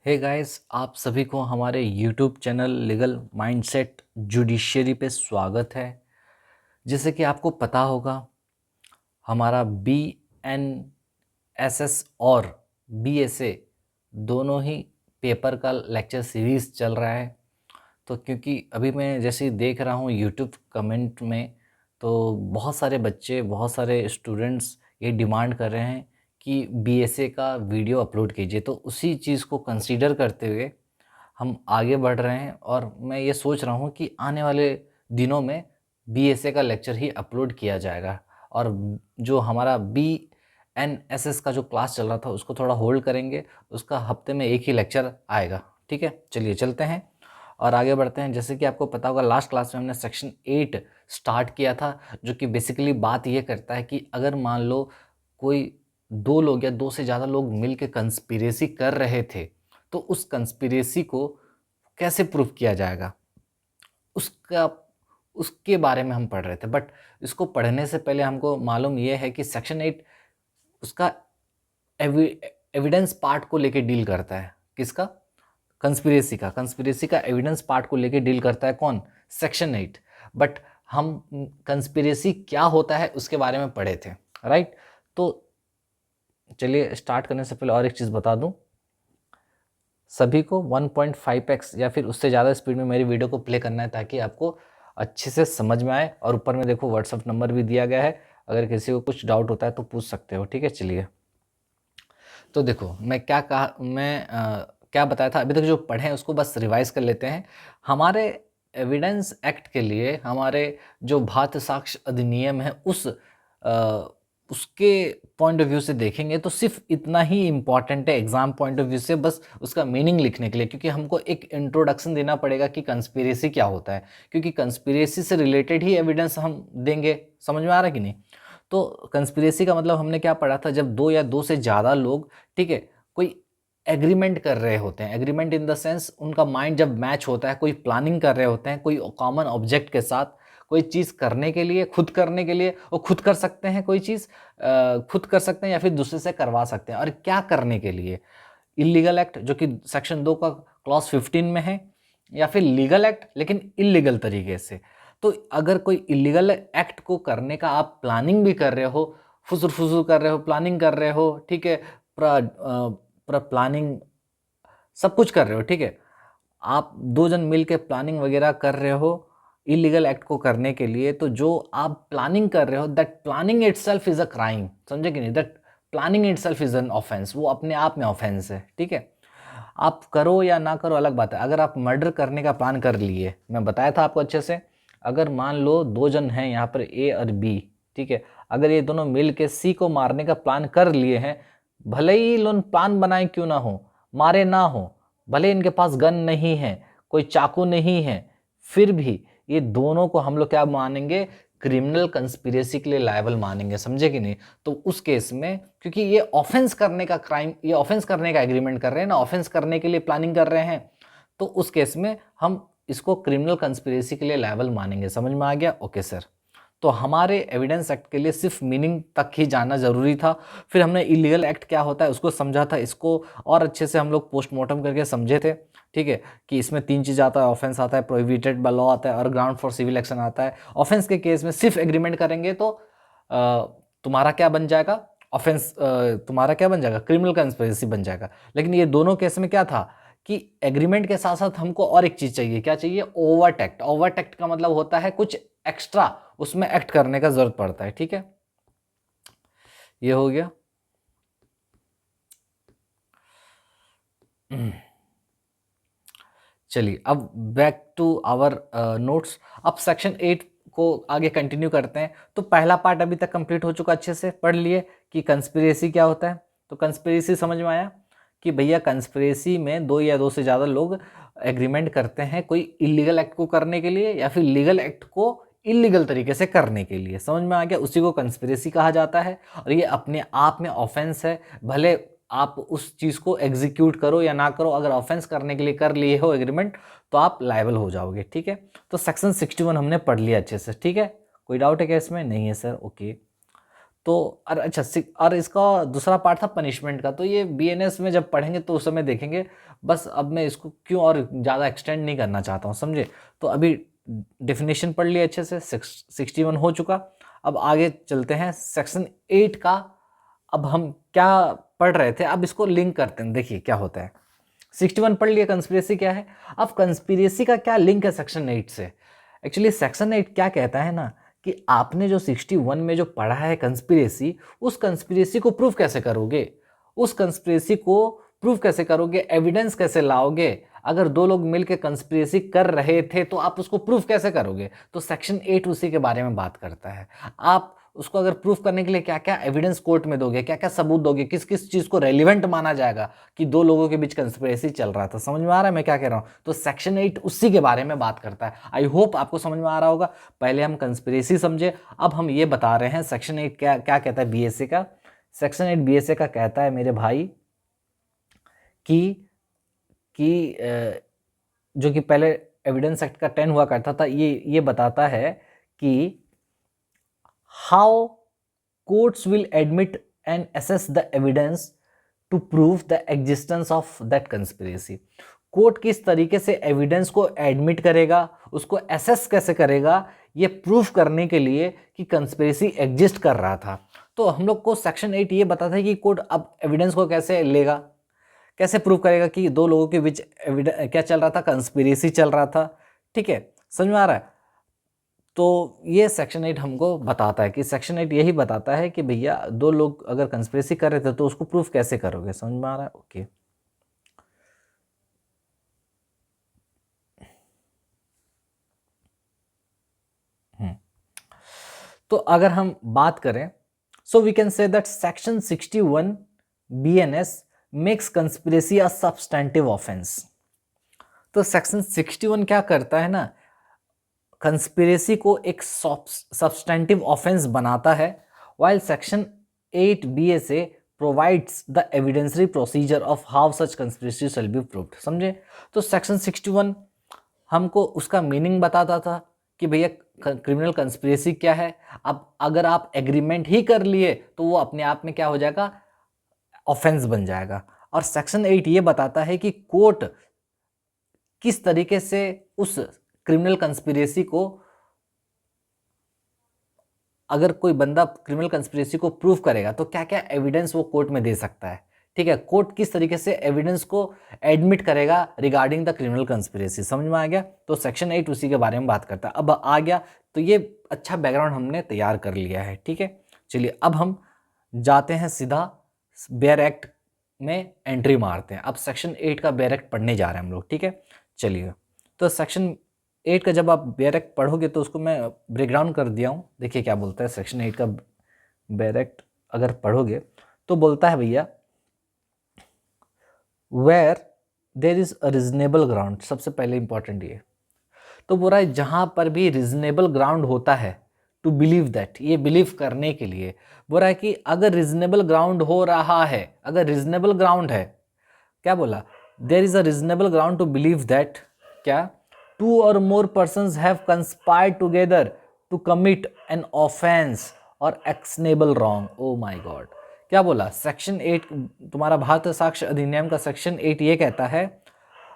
Hey guys, आप सभी को हमारे YouTube channel legal mindset judiciary पे स्वागत है। जैसे कि आपको पता होगा, हमारा BNSS और BSA दोनों ही पेपर का लेक्चर सीरीज़ चल रहा है। तो क्योंकि अभी मैं जैसे ही देख रहा हूँ यूट्यूब कमेंट में, तो बहुत सारे बच्चे, बहुत सारे स्टूडेंट्स ये डिमांड कर रहे हैं कि BSA का वीडियो अपलोड कीजिए। तो उसी चीज़ को कंसीडर करते हुए हम आगे बढ़ रहे हैं और मैं ये सोच रहा हूँ कि आने वाले दिनों में BSA का लेक्चर ही अपलोड किया जाएगा। और जो हमारा BNSS का जो क्लास चल रहा था उसको थोड़ा होल्ड करेंगे, उसका हफ्ते में एक ही लेक्चर आएगा। ठीक है, चलिए चलते हैं और आगे बढ़ते हैं। जैसे कि आपको पता होगा, लास्ट क्लास में हमने सेक्शन 8 स्टार्ट किया था, जो कि बेसिकली बात ये करता है कि अगर मान लो कोई दो लोग या दो से ज़्यादा लोग मिल के कंस्पिरेसी कर रहे थे, तो उस कंस्पिरेसी को कैसे प्रूफ किया जाएगा, उसका उसके बारे में हम पढ़ रहे थे। बट इसको पढ़ने से पहले हमको मालूम ये है कि सेक्शन 8 उसका एविडेंस पार्ट को लेके डील करता है। किसका? कंस्पिरेसी का एविडेंस पार्ट को लेके डील करता है। कौन? सेक्शन 8। बट हम कंस्पिरेसी क्या होता है उसके बारे में पढ़े थे, राइट? तो चलिए स्टार्ट करने से पहले और एक चीज़ बता दूं, सभी को 1.5x या फिर उससे ज़्यादा स्पीड में मेरी वीडियो को प्ले करना है, ताकि आपको अच्छे से समझ में आए। और ऊपर में देखो व्हाट्सअप नंबर भी दिया गया है, अगर किसी को कुछ डाउट होता है तो पूछ सकते हो। ठीक है, चलिए। तो देखो मैं क्या बताया था, अभी तक जो पढ़े हैं उसको बस रिवाइज कर लेते हैं। हमारे एविडेंस एक्ट के लिए, हमारे जो भातृ साक्ष्य अधिनियम है उसके पॉइंट ऑफ व्यू से देखेंगे तो सिर्फ इतना ही इम्पॉर्टेंट है एग्जाम पॉइंट ऑफ व्यू से, बस उसका मीनिंग लिखने के लिए। क्योंकि हमको एक इंट्रोडक्शन देना पड़ेगा कि कंस्पिरेसी क्या होता है, क्योंकि कंस्पिरेसी से रिलेटेड ही एविडेंस हम देंगे। समझ में आ रहा है कि नहीं? तो कंस्पिरेसी का मतलब हमने क्या पढ़ा था, जब दो या दो से ज़्यादा लोग, ठीक है, कोई एग्रीमेंट कर रहे होते हैं। एग्रीमेंट इन द सेंस उनका माइंड जब मैच होता है, कोई प्लानिंग कर रहे होते हैं कोई कॉमन ऑब्जेक्ट के साथ, कोई चीज़ करने के लिए, खुद करने के लिए। वो खुद कर सकते हैं, कोई चीज़ खुद कर सकते हैं या फिर दूसरे से करवा सकते हैं। और क्या करने के लिए? इलीगल एक्ट, जो कि सेक्शन 2 का क्लॉज 15 में है, या फिर लीगल एक्ट लेकिन इलीगल तरीके से। तो अगर कोई इलीगल एक्ट को करने का आप प्लानिंग भी कर रहे हो, फुसुर फुसुर कर रहे हो, प्लानिंग कर रहे हो, ठीक है, पूरा प्लानिंग सब कुछ कर रहे हो, ठीक है, आप दो जन मिल के प्लानिंग वगैरह कर रहे हो इलीगल एक्ट को करने के लिए, तो जो आप प्लानिंग कर रहे हो, that planning itself is a crime. समझे कि नहीं? That planning itself is an offence, वो अपने आप में ऑफेंस है। ठीक है, आप करो या ना करो अलग बात है। अगर आप मर्डर करने का प्लान कर लिए, मैं बताया था आपको अच्छे से, अगर मान लो दो जन हैं यहाँ पर, ए और बी, ठीक है, अगर ये दोनों मिल के सी को मारने का प्लान कर लिए हैं, भले ही लोग प्लान बनाए क्यों ना हो, मारे ना हो, भले इनके पास गन नहीं है, कोई चाकू नहीं है, फिर भी ये दोनों को हम लोग क्या मानेंगे? क्रिमिनल कंस्पिरेसी के लिए लायबल मानेंगे। समझे कि नहीं? तो उस केस में, क्योंकि ये ऑफेंस करने का क्राइम, ये ऑफेंस करने का एग्रीमेंट कर रहे हैं ना, ऑफेंस करने के लिए प्लानिंग कर रहे हैं, तो उस केस में हम इसको क्रिमिनल कंस्पिरेसी के लिए लायबल मानेंगे। समझ में आ गया? Okay sir. तो हमारे एविडेंस एक्ट के लिए सिर्फ मीनिंग तक ही जानना जरूरी था। फिर हमने इलीगल एक्ट क्या होता है उसको समझा था, इसको और अच्छे से हम लोग पोस्टमार्टम करके समझे थे। ठीक है, कि इसमें तीन चीज़ आता है, ऑफेंस आता है, प्रोहिबिटेड बाय लॉ आता है, और ग्राउंड फॉर सिविल एक्शन आता है। ऑफेंस के केस में सिर्फ एग्रीमेंट करेंगे तो तुम्हारा क्या बन जाएगा? ऑफेंस तुम्हारा क्या बन जाएगा? क्रिमिनल कंस्पिरेसी बन जाएगा। लेकिन ये दोनों केस में क्या था कि एग्रीमेंट के साथ साथ हमको और एक चीज चाहिए। क्या चाहिए? Overt act. ओवर्ट एक्ट का मतलब होता है कुछ एक्स्ट्रा उसमें एक्ट करने का जरूरत पड़ता है। ठीक है, ये हो गया। चलिए अब बैक टू आवर नोट्स। अब सेक्शन 8 को आगे कंटिन्यू करते हैं। तो पहला पार्ट अभी तक कंप्लीट हो चुका, अच्छे से पढ़ लिए कि कंस्पिरेसी क्या होता है। तो कंस्पिरेसी समझ में आया कि भैया कंस्पिरेसी में दो या दो से ज़्यादा लोग एग्रीमेंट करते हैं कोई इलीगल एक्ट को करने के लिए या फिर लीगल एक्ट को इलीगल तरीके से करने के लिए। समझ में आ गया? उसी को कंस्पिरेसी कहा जाता है और ये अपने आप में ऑफेंस है। भले आप उस चीज़ को एग्जीक्यूट करो या ना करो, अगर ऑफेंस करने के लिए कर लिए हो एग्रीमेंट तो आप लायबल हो जाओगे। ठीक है, तो सेक्शन 61 हमने पढ़ लिया अच्छे से। ठीक है, कोई डाउट है क्या इसमें? नहीं है सर? ओके। तो और अच्छा और इसका दूसरा पार्ट था पनिशमेंट का, तो ये बीएनएस में जब पढ़ेंगे तो उस समय देखेंगे। बस अब मैं इसको क्यों और ज़्यादा एक्सटेंड नहीं करना चाहता हूँ, समझे। तो अभी डेफिनेशन पढ़ लिया अच्छे से, 61 हो चुका। अब आगे चलते हैं सेक्शन 8 का। अब हम क्या पढ़ रहे थे, अब इसको लिंक करते हैं, देखिए क्या होता है। 61 पढ़ लिया कंस्पिरेसी क्या है। अब कंस्पिरेसी का क्या लिंक है सेक्शन 8 से। एक्चुअली सेक्शन 8 क्या कहता है ना, कि आपने जो 61 में जो पढ़ा है कंस्पिरेसी, उस कंस्पिरेसी को प्रूफ कैसे करोगे, उस कंस्पिरेसी को प्रूफ कैसे करोगे, एविडेंस कैसे लाओगे। अगर दो लोग मिलकर कंस्पिरेसी कर रहे थे तो आप उसको प्रूफ कैसे करोगे। तो सेक्शन 8 उसी के बारे में बात करता है। आप उसको अगर प्रूफ करने के लिए क्या क्या एविडेंस कोर्ट में दोगे, क्या क्या सबूत दोगे, किस किस चीज को रेलिवेंट माना जाएगा कि दो लोगों के बीच कंस्पिरेसी चल रहा था। समझ में आ रहा है मैं क्या कह रहा हूं। तो सेक्शन 8 उसी के बारे में बात करता है। आई होप आपको समझ में आ रहा होगा। पहले हम कंस्पिरेसी समझे, अब हम ये बता रहे हैं सेक्शन 8 क्या क्या कहता है बीएसए का। सेक्शन 8 बीएसए का कहता है मेरे भाई कि जो कि पहले एविडेंस एक्ट का 10 हुआ करता था, ये बताता है कि how courts will admit and assess the evidence to prove the existence of that conspiracy. Court किस तरीके से एविडेंस को एडमिट करेगा, उसको असेस कैसे करेगा, ये प्रूफ करने के लिए कि कंस्पिरेसी एग्जिस्ट कर रहा था। तो हम लोग को सेक्शन 8 ये बताता है कि कोर्ट अब एविडेंस को कैसे लेगा, कैसे प्रूव करेगा कि दो लोगों के बीच क्या चल रहा था, कंस्पिरेसी चल रहा था। ठीक है, समझ में आ रहा है। तो ये सेक्शन 8 हमको बताता है कि सेक्शन 8 यही बताता है कि भैया दो लोग अगर कंस्पिरेसी कर रहे थे तो उसको प्रूफ कैसे करोगे। समझ में आ रहा है। ओके, तो अगर हम बात करें, so we can say that section 61 BNS makes conspiracy a substantive offence. तो सेक्शन 61 क्या करता है ना, कंस्पिरेसी को एक सब्सटेंटिव ऑफेंस बनाता है, while section 8 BSA provides the evidentiary procedure of how such conspiracy shall be proved. समझे। तो सेक्शन 61 हमको उसका मीनिंग बताता था कि भैया क्रिमिनल कंस्पिरेसी क्या है। अब अगर आप एग्रीमेंट ही कर लिए तो वो अपने आप में क्या हो जाएगा, ऑफेंस बन जाएगा। और सेक्शन 8 ये बताता है कि कोर्ट किस तरीके से उस क्रिमिनल कंस्पिरेसी को, अगर कोई बंदा क्रिमिनल कंस्पिरेसी को प्रूव करेगा तो क्या क्या एविडेंस वो कोर्ट में दे सकता है। ठीक है, कोर्ट किस तरीके से एविडेंस को एडमिट करेगा रिगार्डिंग द क्रिमिनल कंस्पिरेसी। समझ में आ गया। तो सेक्शन 8 उसी के बारे में बात करता है। अब आ गया, तो ये अच्छा बैकग्राउंड हमने तैयार कर लिया है। ठीक है, चलिए अब हम जाते हैं सीधा बेयर एक्ट में एंट्री मारते हैं। अब सेक्शन 8 का बेयर एक्ट पढ़ने जा रहे हैं हम लोग। ठीक है, चलिए। तो सेक्शन 8 का जब आप बेयर एक्ट पढ़ोगे तो उसको मैं ब्रेकडाउन कर दिया हूँ। देखिए क्या बोलता है सेक्शन 8 का बेयर एक्ट अगर पढ़ोगे तो बोलता है भैया, where there is a reasonable ground. सबसे पहले इंपॉर्टेंट ये तो बोल रहा है जहां पर भी रिजनेबल ग्राउंड होता है टू बिलीव दैट, ये बिलीव करने के लिए बोल रहा है कि अगर रिजनेबल ग्राउंड हो रहा है, अगर रिजनेबल ग्राउंड है, क्या बोला, there is a reasonable ground to believe that क्या, two or more persons have conspired together to commit an offence or actionable wrong. Oh my god, क्या बोला सेक्शन 8 तुम्हारा भारतीय साक्ष्य अधिनियम का सेक्शन 8 ये कहता है,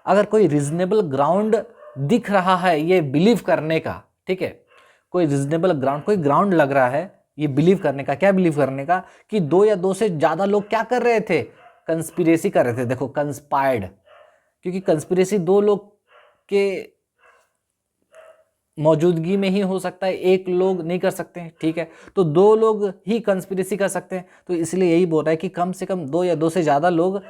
अगर कोई रिजनेबल ग्राउंड दिख रहा है ये बिलीव करने का, ठीक है, कोई रिजनेबल ग्राउंड, कोई ग्राउंड लग रहा है ये बिलीव करने का, क्या बिलीव करने का, कि दो या दो से ज्यादा लोग क्या कर रहे थे, कंस्पिरेसी कर रहे थे। देखो कंस्पायर्ड, क्योंकि कंस्पिरेसी दो लोग के मौजूदगी में ही हो सकता है, एक लोग नहीं कर सकते हैं। ठीक है, तो दो लोग ही कंस्पिरेसी कर सकते हैं। तो इसलिए यही बोल रहा है कि कम से कम दो या दो से ज्यादा लोग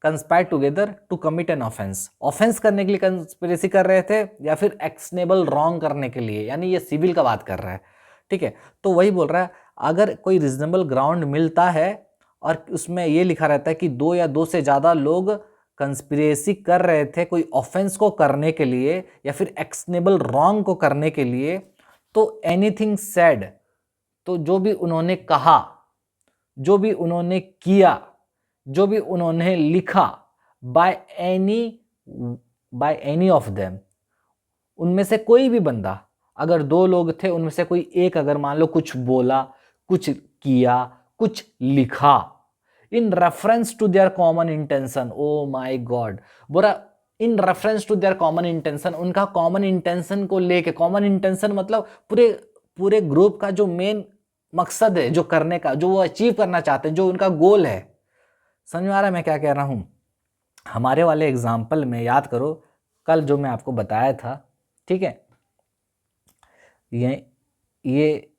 conspire together to commit an offence, offence करने के लिए कंस्पिरेसी कर रहे थे या फिर एक्शनेबल रॉन्ग करने के लिए, यानी ये सिविल का बात कर रहा है। ठीक है, तो वही बोल रहा है अगर कोई रीजनेबल ग्राउंड मिलता है और उसमें ये लिखा रहता है कि दो या दो से ज्यादा लोग कंस्पिरेसी कर रहे थे कोई ऑफेंस को करने के लिए या फिर एक्शनेबल रॉन्ग को करने के लिए, तो एनीथिंग सेड, तो जो भी उन्होंने कहा, जो भी उन्होंने किया, जो भी उन्होंने लिखा, बाय एनी ऑफ देम, उनमें से कोई भी बंदा, अगर दो लोग थे उनमें से कोई एक अगर मान लो कुछ बोला, कुछ किया, कुछ लिखा in reference to their common intention. Oh my god, बोला in reference to their common intention, उनका कॉमन इंटेंशन को लेके। कॉमन इंटेंशन मतलब पूरे पूरे ग्रुप का जो मेन मकसद है, जो करने का, जो वो अचीव करना चाहते हैं, जो उनका गोल है। समझ में आ रहा है मैं क्या कह रहा हूं? हमारे वाले एग्जाम्पल में याद करो कल जो मैं आपको बताया था, ठीक है, ये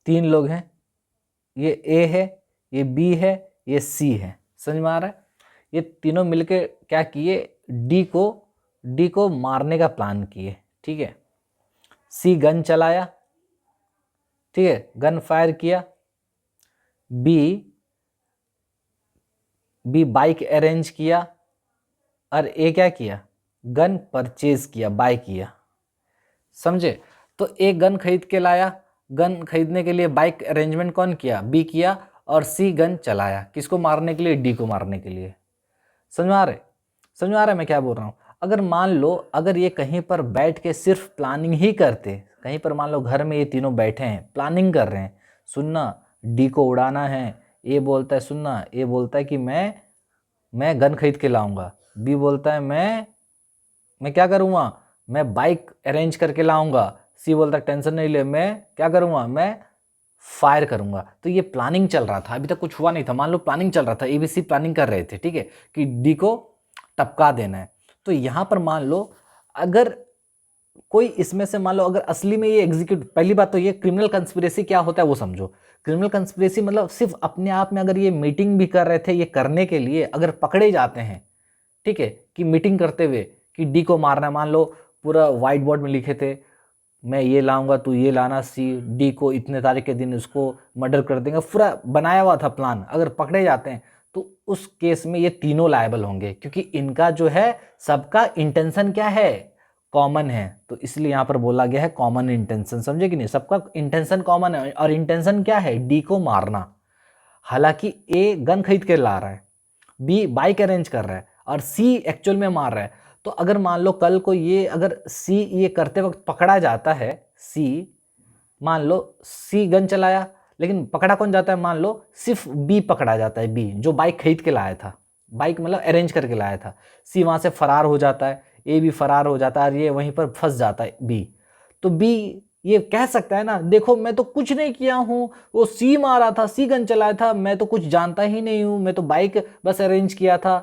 3 लोग हैं, ये ए है, ये बी है, ये सी है। समझ में आ रहा है? ये तीनों मिलके क्या किए, डी को मारने का प्लान किए, ठीक है। सी गन चलाया, ठीक है, गन फायर किया। बी बाइक अरेंज किया, और ए क्या किया, गन परचेज किया, बाय किया। समझे? तो ए गन खरीद के लाया, गन खरीदने के लिए बाइक अरेंजमेंट कौन किया, बी किया, और सी गन चलाया, किसको मारने के लिए, डी को मारने के लिए। समझ में आ रहा है मैं क्या बोल रहा हूँ? अगर मान लो अगर ये कहीं पर बैठ के सिर्फ प्लानिंग ही करते, कहीं पर मान लो घर में ये तीनों बैठे हैं, प्लानिंग कर रहे हैं, सुनना डी को उड़ाना है, ए बोलता है सुनना, ए बोलता है कि मैं गन खरीद के लाऊंगा, बी बोलता है मैं क्या करूँगा, मैं बाइक अरेंज करके लाऊंगा, सी बोलता है टेंशन नहीं ले, मैं क्या करूँगा, मैं फायर करूंगा। तो ये प्लानिंग चल रहा था, अभी तक कुछ हुआ नहीं था, मान लो प्लानिंग चल रहा था, एबीसी प्लानिंग कर रहे थे, ठीक है, कि डी को टपका देना है। तो यहां पर मान लो अगर कोई इसमें से मान लो अगर असली में ये एग्जीक्यूट, पहली बात तो ये क्रिमिनल कंस्पिरेसी क्या होता है वो समझो। क्रिमिनल कंस्पिरेसी मतलब सिर्फ अपने आप में अगर ये मीटिंग भी कर रहे थे ये करने के लिए, अगर पकड़े जाते हैं, ठीक है, कि मीटिंग करते हुए कि डी को मारना, मान लो पूरा व्हाइट बोर्ड में लिखे थे, मैं ये लाऊंगा तू ये लाना, सी डी को इतने तारीख के दिन उसको मर्डर कर देंगे, पूरा बनाया हुआ था प्लान। अगर पकड़े जाते हैं तो उस केस में ये तीनों लायबल होंगे, क्योंकि इनका जो है सबका इंटेंशन क्या है, कॉमन है। तो इसलिए यहाँ पर बोला गया है कॉमन इंटेंशन, समझे कि नहीं, सबका इंटेंशन कॉमन है। और इंटेंशन क्या है, डी को मारना। हालांकि ए गन खरीद के ला रहा है, बी बाइक अरेंज कर रहा है, और सी एक्चुअल में मार रहा है। तो अगर मान लो कल को ये अगर सी ये करते वक्त पकड़ा जाता है, सी मान लो सी गन चलाया, लेकिन पकड़ा कौन जाता है, मान लो सिर्फ बी पकड़ा जाता है, बी जो बाइक खरीद के लाया था, बाइक मतलब अरेंज करके लाया था। सी वहां से फरार हो जाता है, ए भी फरार हो जाता है, और ये वहीं पर फंस जाता है बी। तो बी ये कह सकता है ना, देखो मैं तो कुछ नहीं किया हूं, वो सी मारा था, सी गन चलाया था, मैं तो कुछ जानता ही नहीं हूं, मैं तो बाइक बस अरेंज किया था।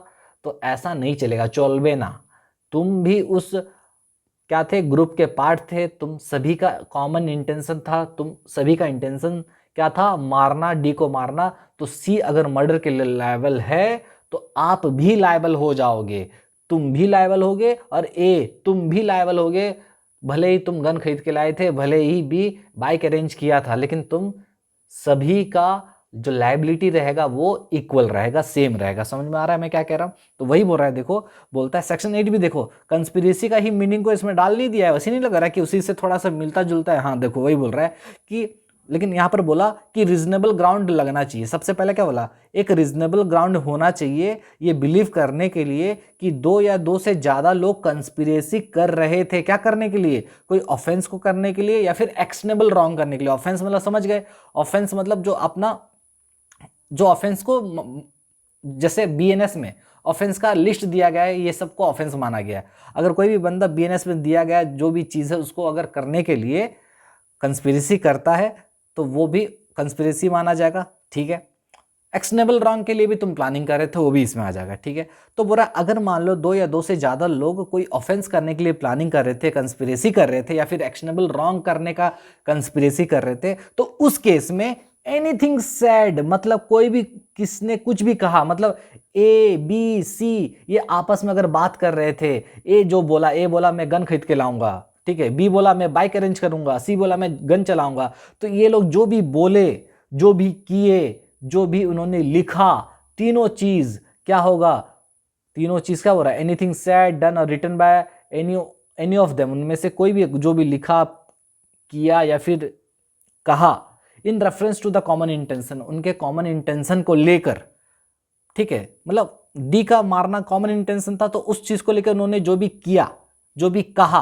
तो ऐसा नहीं चलेगा, चलबे ना। तुम भी उस क्या थे, ग्रुप के पार्ट थे, तुम सभी का कॉमन इंटेंशन था, तुम सभी का इंटेंशन क्या था, मारना, डी को मारना। तो सी अगर मर्डर के लिए लायबल है तो आप भी लायबल हो जाओगे, तुम भी लायबल होगे, और ए तुम भी लायबल होगे। भले ही तुम गन खरीद के लाए थे, भले ही भी बाइक अरेंज किया था, लेकिन तुम सभी का जो लायबिलिटी रहेगा वो इक्वल रहेगा, सेम रहेगा। समझ में आ रहा है मैं क्या कह रहा हूं? तो वही बोल रहा है, देखो बोलता है सेक्शन 8 भी देखो कंस्पिरेसी का ही मीनिंग को इसमें डाल नहीं दिया है, वैसे नहीं लग रहा है कि उसी से थोड़ा सा मिलता जुलता है। हाँ देखो वही बोल रहा है कि, लेकिन यहां पर बोला कि रीजनेबल ग्राउंड लगना चाहिए। सबसे पहले क्या बोला, एक रीजनेबल ग्राउंड होना चाहिए ये बिलीव करने के लिए कि 2 या 2 से ज्यादा लोग कंस्पिरेसी कर रहे थे। क्या करने के लिए, कोई ऑफेंस को करने के लिए, या फिर एक्शनेबल रॉन्ग करने के लिए। ऑफेंस मतलब समझ गए, ऑफेंस मतलब जो अपना जो ऑफेंस को, जैसे बीएनएस में ऑफेंस का लिस्ट दिया गया है, ये सबको ऑफेंस माना गया है। अगर कोई भी बंदा बीएनएस में दिया गया जो भी चीज़ है उसको अगर करने के लिए कंस्पिरेसी करता है तो वो भी कंस्पिरेसी माना जाएगा, ठीक है। एक्शनेबल रॉन्ग के लिए भी तुम प्लानिंग कर रहे थे, वो भी इसमें आ जाएगा, ठीक है। तो बोला अगर मान लो 2 या 2 से ज़्यादा लोग कोई ऑफेंस करने के लिए प्लानिंग कर रहे थे, कंस्पिरेसी कर रहे थे, या फिर एक्शनेबल रॉन्ग करने का कंस्पिरेसी कर रहे थे, तो उस केस में एनीथिंग सैड मतलब कोई भी किसने कुछ भी कहा, मतलब ए बी सी ये आपस में अगर बात कर रहे थे, ए बोला मैं गन खरीद के लाऊंगा, ठीक है, बी बोला मैं बाइक अरेंज करूंगा, सी बोला मैं गन चलाऊंगा, तो ये लोग जो भी बोले, जो भी किए, जो भी उन्होंने लिखा, तीनों चीज क्या होगा, तीनों चीज क्या हो रहा है, एनीथिंग सैड डन और written by any of them, उनमें से कोई भी जो भी लिखा, किया या फिर कहा, in reference to the common intention, उनके कॉमन इंटेंशन को लेकर, ठीक है, मतलब डी का मारना कॉमन इंटेंशन था, तो उस चीज को लेकर उन्होंने जो भी किया, जो भी कहा,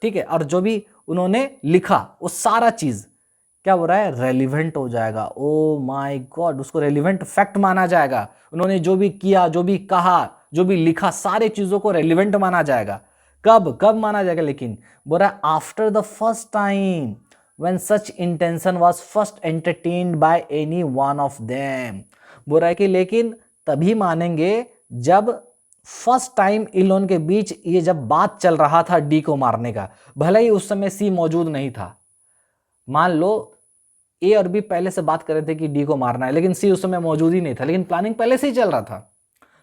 ठीक है, और जो भी उन्होंने लिखा, वो सारा चीज क्या हो रहा है, रेलिवेंट हो जाएगा। ओ माय गॉड, उसको रेलिवेंट फैक्ट माना जाएगा। उन्होंने जो भी किया, जो भी कहा, जो भी लिखा, सारे चीजों को रेलिवेंट माना जाएगा। कब कब माना जाएगा, लेकिन बोल रहा है after the first time when such intention was first entertained by any one of them. बोल रहा है कि लेकिन तभी मानेंगे जब फर्स्ट टाइम इन लोगों के बीच ये जब बात चल रहा था डी को मारने का, भले ही उस समय सी मौजूद नहीं था। मान लो ए और बी पहले से बात कर रहे थे कि डी को मारना है, लेकिन सी उस समय मौजूद ही नहीं था, लेकिन प्लानिंग पहले से ही चल रहा था।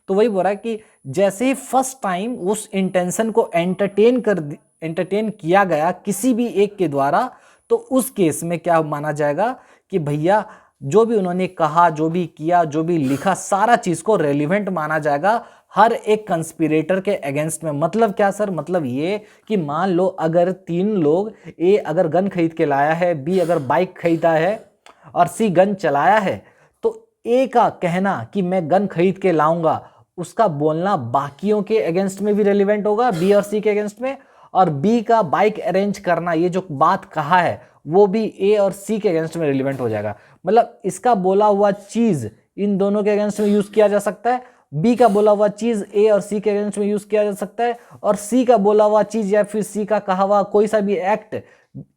तो वही बोल रहा है कि जैसे ही फर्स्ट टाइम उस इंटेंशन को एंटरटेन किया गया किसी भी एक के द्वारा, तो उस केस में क्या माना जाएगा कि भैया जो भी उन्होंने कहा, जो भी किया, जो भी लिखा, सारा चीज को रेलिवेंट माना जाएगा हर एक कंस्पिरेटर के अगेंस्ट में। मतलब क्या सर, मतलब ये कि मान लो अगर 3 लोग, ए अगर गन खरीद के लाया है, बी अगर बाइक खरीदा है और सी गन चलाया है, तो ए का कहना कि मैं गन खरीद के लाऊंगा, उसका बोलना बाकियों के अगेंस्ट में भी रेलिवेंट होगा, बी और सी के अगेंस्ट में, और बी का बाइक अरेंज करना, ये जो बात कहा है वो भी ए और सी के अगेंस्ट में रेलिवेंट हो जाएगा। मतलब इसका बोला हुआ चीज इन दोनों के अगेंस्ट में यूज किया जा सकता है, बी का बोला हुआ चीज ए और सी के अगेंस्ट में यूज किया जा सकता है, और सी का बोला हुआ चीज या फिर सी का कहा हुआ कोई सा भी एक्ट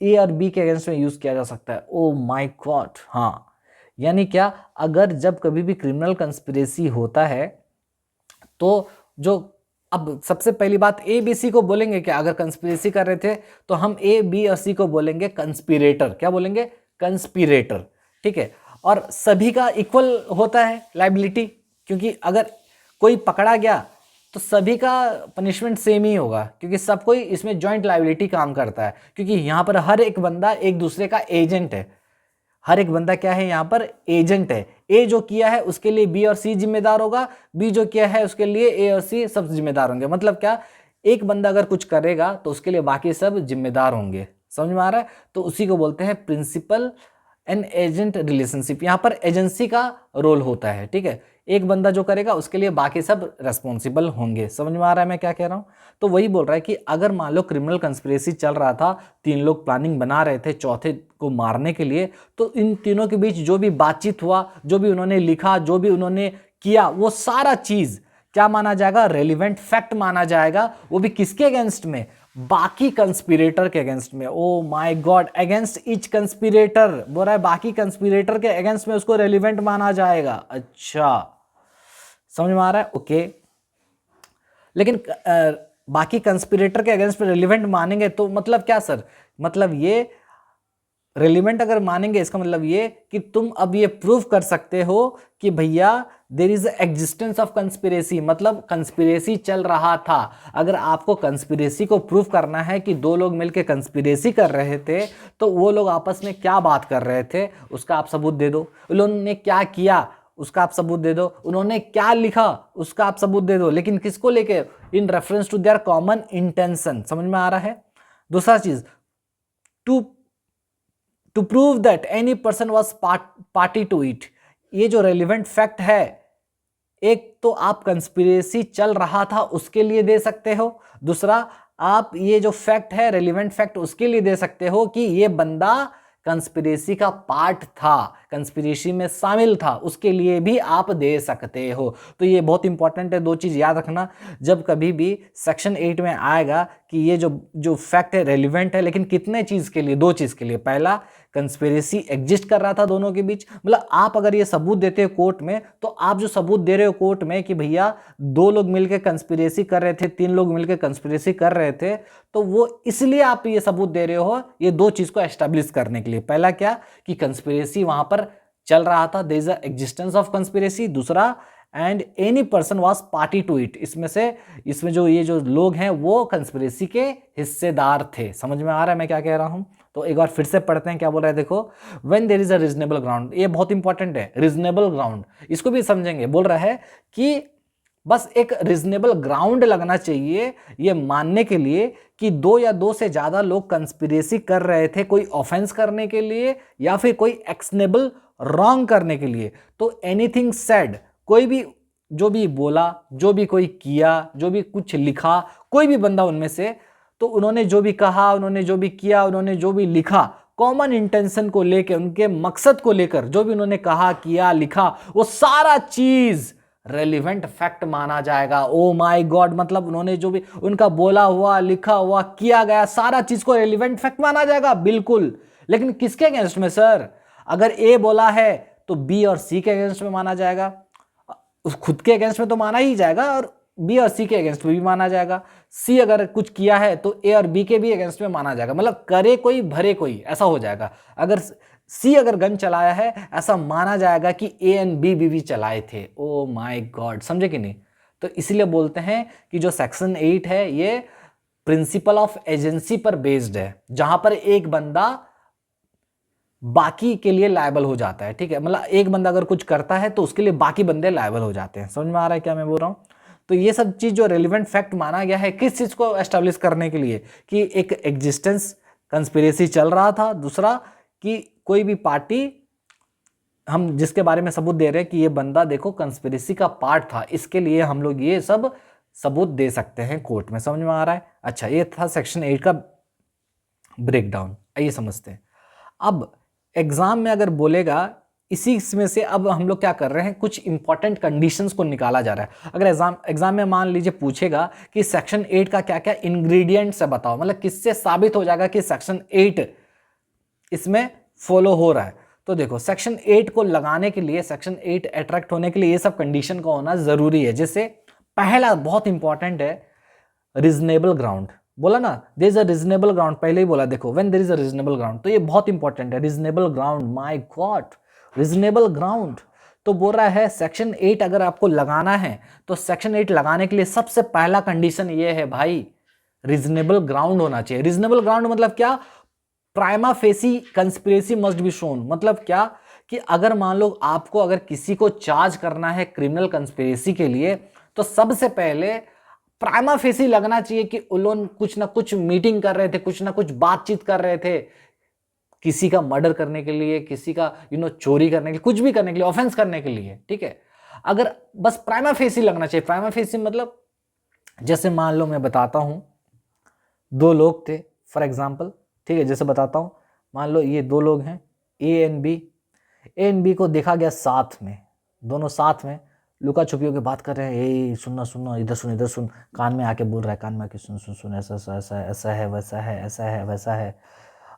ए और बी के अगेंस्ट में यूज किया जा सकता है। ओ माय गॉड, हाँ। यानी क्या, अगर जब कभी भी क्रिमिनल कंस्पिरेसी होता है तो जो, अब सबसे पहली बात ए बी सी को बोलेंगे क्या, अगर कंस्पिरेसी कर रहे थे तो हम ए बी और सी को बोलेंगे कंस्पिरेटर। क्या बोलेंगे, कंस्पिरेटर, ठीक है। और सभी का इक्वल होता है लायबिलिटी, क्योंकि अगर कोई पकड़ा गया तो सभी का पनिशमेंट सेम ही होगा, क्योंकि सब कोई इसमें जॉइंट लायबिलिटी काम करता है, क्योंकि यहाँ पर हर एक बंदा एक दूसरे का एजेंट है। हर एक बंदा क्या है, यहाँ पर एजेंट है। ए जो किया है उसके लिए बी और सी जिम्मेदार होगा, बी जो किया है उसके लिए ए और सी सब जिम्मेदार होंगे। मतलब क्या, एक बंदा अगर कुछ करेगा तो उसके लिए बाकी सब जिम्मेदार होंगे। समझ में आ रहा है? तो उसी को बोलते हैं प्रिंसिपल एंड एजेंट रिलेशनशिप। यहाँ पर एजेंसी का रोल होता है, ठीक है। एक बंदा जो करेगा उसके लिए बाकी सब रेस्पॉन्सिबल होंगे। समझ में आ रहा है मैं क्या कह रहा हूँ? तो वही बोल रहा है कि अगर मान लो क्रिमिनल कंस्पिरेसी चल रहा था, 3 लोग प्लानिंग बना रहे थे चौथे को मारने के लिए, तो इन तीनों के बीच जो भी बातचीत हुआ, जो भी उन्होंने लिखा, जो भी उन्होंने किया, वो सारा चीज क्या माना जाएगा, रेलिवेंट फैक्ट माना जाएगा। वो भी किसके अगेंस्ट में, बाकी कंस्पिरेटर के अगेंस्ट में। Oh my god, against each conspirator बोल रहा है, बाकी कंस्पिरेटर के अगेंस्ट में उसको रेलिवेंट माना जाएगा। अच्छा, समझ में आ रहा है? ओके। लेकिन बाकी कंस्पिरेटर के अगेंस्ट में रेलिवेंट मानेंगे तो मतलब क्या सर, मतलब ये रेलिवेंट अगर मानेंगे इसका मतलब ये कि तुम अब ये प्रूव कर सकते हो कि भैया there is existence of conspiracy, मतलब कंस्पिरेसी चल रहा था। अगर आपको कंस्पिरेसी को प्रूव करना है कि 2 लोग मिलकर कंस्पिरेसी कर रहे थे, तो वो लोग आपस में क्या बात कर रहे थे उसका आप सबूत दे दो। उन्होंने क्या किया उसका आप सबूत दे दो। उन्होंने क्या लिखा उसका आप सबूत दे दो, लेकिन किसको लेके, in reference to their common intention. समझ में आ रहा है? दूसरा चीज, to prove that any person was party to it. ये जो रेलिवेंट फैक्ट है, एक तो आप कंस्पिरेसी चल रहा था उसके लिए दे सकते हो, दूसरा आप ये जो फैक्ट है रेलिवेंट फैक्ट उसके लिए दे सकते हो कि ये बंदा कंस्पिरेसी का पार्ट था, कंस्पिरेसी में शामिल था, उसके लिए भी आप दे सकते हो। तो ये बहुत इंपॉर्टेंट है, 2 चीज याद रखना जब कभी भी सेक्शन 8 में आएगा कि ये जो फैक्ट है रेलिवेंट है, लेकिन कितने चीज के लिए, 2 चीज के लिए। पहला, कंस्पिरेसी एग्जिस्ट कर रहा था दोनों के बीच, मतलब आप अगर ये सबूत देते हो कोर्ट में, तो आप जो सबूत दे रहे हो कोर्ट में कि भैया 2 लोग मिलकर कंस्पिरेसी कर रहे थे, 3 लोग मिलकर कंस्पिरेसी कर रहे थे, तो वो इसलिए आप ये सबूत दे रहे हो ये 2 चीज को एस्टेब्लिश करने के लिए। पहला क्या, कि कंस्पिरेसी वहां पर चल रहा था, there is a existence of conspiracy. दूसरा, and any person was party to it, इसमें जो ये जो लोग हैं वो कंस्पिरेसी के हिस्सेदार थे। समझ में आ रहा है मैं क्या कह रहा हूं? तो एक बार फिर से पढ़ते हैं क्या बोल रहा है, देखो। When there is a reasonable ground, ये बहुत इंपॉर्टेंट है, रीजनेबल ग्राउंड, इसको भी समझेंगे। बोल रहा है कि बस एक रीजनेबल ग्राउंड लगना चाहिए ये मानने के लिए कि 2 या 2 से ज्यादा लोग कंस्पिरेसी कर रहे थे कोई ऑफेंस करने के लिए या फिर कोई एक्शनेबल रॉन्ग करने के लिए। तो एनीथिंग सेड, कोई भी जो भी बोला, जो भी कोई किया, जो भी कुछ लिखा, कोई भी बंदा उनमें से, तो उन्होंने जो भी कहा, उन्होंने जो भी किया, उन्होंने जो भी लिखा, कॉमन इंटेंशन को लेकर, उनके मकसद को लेकर जो भी उन्होंने कहा, किया, लिखा, वो सारा चीज रेलिवेंट फैक्ट माना जाएगा। ओ माय गॉड, मतलब उन्होंने जो भी उनका बोला हुआ, लिखा हुआ, किया गया सारा चीज को रेलिवेंट फैक्ट माना जाएगा, बिल्कुल। लेकिन किसके अगेंस्ट में सर? अगर ए बोला है तो बी और सी के अगेंस्ट में माना जाएगा, उस खुद के अगेंस्ट में तो माना ही जाएगा, और बी और सी के अगेंस्ट में भी माना जाएगा। सी अगर कुछ किया है तो ए और बी के भी अगेंस्ट में माना जाएगा, मतलब करे कोई भरे कोई, ऐसा हो जाएगा। अगर सी अगर गन चलाया है, ऐसा माना जाएगा कि ए एंड बी भी चलाए थे। ओ माय गॉड, समझे कि नहीं? तो इसलिए बोलते हैं कि जो सेक्शन 8 है ये प्रिंसिपल ऑफ एजेंसी पर बेस्ड है, जहां पर एक बंदा बाकी के लिए लायबल हो जाता है, ठीक है? मतलब एक बंदा अगर कुछ करता है तो उसके लिए बाकी बंदे लायबल हो जाते हैं। समझ में आ रहा है क्या मैं बोल रहा हूं? तो ये सब चीज जो रेलिवेंट फैक्ट माना गया है, किस चीज को एस्टेब्लिश करने के लिए? कि एक एग्जिस्टेंस कंस्पिरेसी चल रहा था, दूसरा कि कोई भी पार्टी, हम जिसके बारे में सबूत दे रहे हैं कि ये बंदा देखो कंस्पिरेसी का पार्ट था, इसके लिए हम लोग ये सब सबूत दे सकते हैं कोर्ट में। समझ में आ रहा है? अच्छा, ये था सेक्शन 8 का ब्रेकडाउन। आइए समझते हैं। अब एग्जाम में अगर बोलेगा, इसी में से अब हम लोग क्या कर रहे हैं, कुछ इंपॉर्टेंट कंडीशंस को निकाला जा रहा है। अगर एग्जाम में मान लीजिए पूछेगा कि सेक्शन 8 का क्या क्या इंग्रेडिएंट्स है बताओ, मतलब किससे साबित हो जाएगा कि सेक्शन 8 इसमें फॉलो हो रहा है, तो देखो सेक्शन 8 को लगाने के लिए, सेक्शन 8 अट्रैक्ट होने के लिए ये सब कंडीशन का होना जरूरी है। जैसे पहला बहुत इंपॉर्टेंट है रीजनेबल ग्राउंड। बोला ना, there is a reasonable ground, पहले ही बोला देखो, when there is a reasonable ground, तो ये बहुत इंपॉर्टेंट है। Reasonable ground, my God, reasonable ground. तो बोल रहा है सेक्शन 8 अगर आपको लगाना है तो सेक्शन 8 लगाने के लिए सबसे पहला कंडीशन ये है भाई, रीजनेबल ग्राउंड होना चाहिए। रीजनेबल ग्राउंड मतलब क्या? Prima facie conspiracy must be shown. मतलब क्या कि अगर मान लो आपको अगर किसी को चार्ज करना है क्रिमिनल कंस्पिरेसी के लिए, तो सबसे पहले प्राइमा फेसी लगना चाहिए कि उन लोग कुछ ना कुछ मीटिंग कर रहे थे, कुछ ना कुछ बातचीत कर रहे थे, किसी का मर्डर करने के लिए, किसी का चोरी करने के लिए, कुछ भी करने के लिए, ऑफेंस करने के लिए, ठीक है? अगर बस प्राइमा फेसी लगना चाहिए। प्राइमा फेसी मतलब जैसे मान लो मैं बताता हूं, दो लोग थे फॉर एग्जाम्पल, ठीक है? जैसे बताता हूं, मान लो ये दो लोग हैं A and B. A and B को देखा गया साथ में, दोनों साथ में लुका छुपियों के बात कर रहे हैं, ए सुनना सुनना, इधर सुन इधर सुन, कान में आके बोल रहा है, कान में आके सुन सुन सुन, ऐसा ऐसा ऐसा ऐसा है, वैसा है, ऐसा है, वैसा है।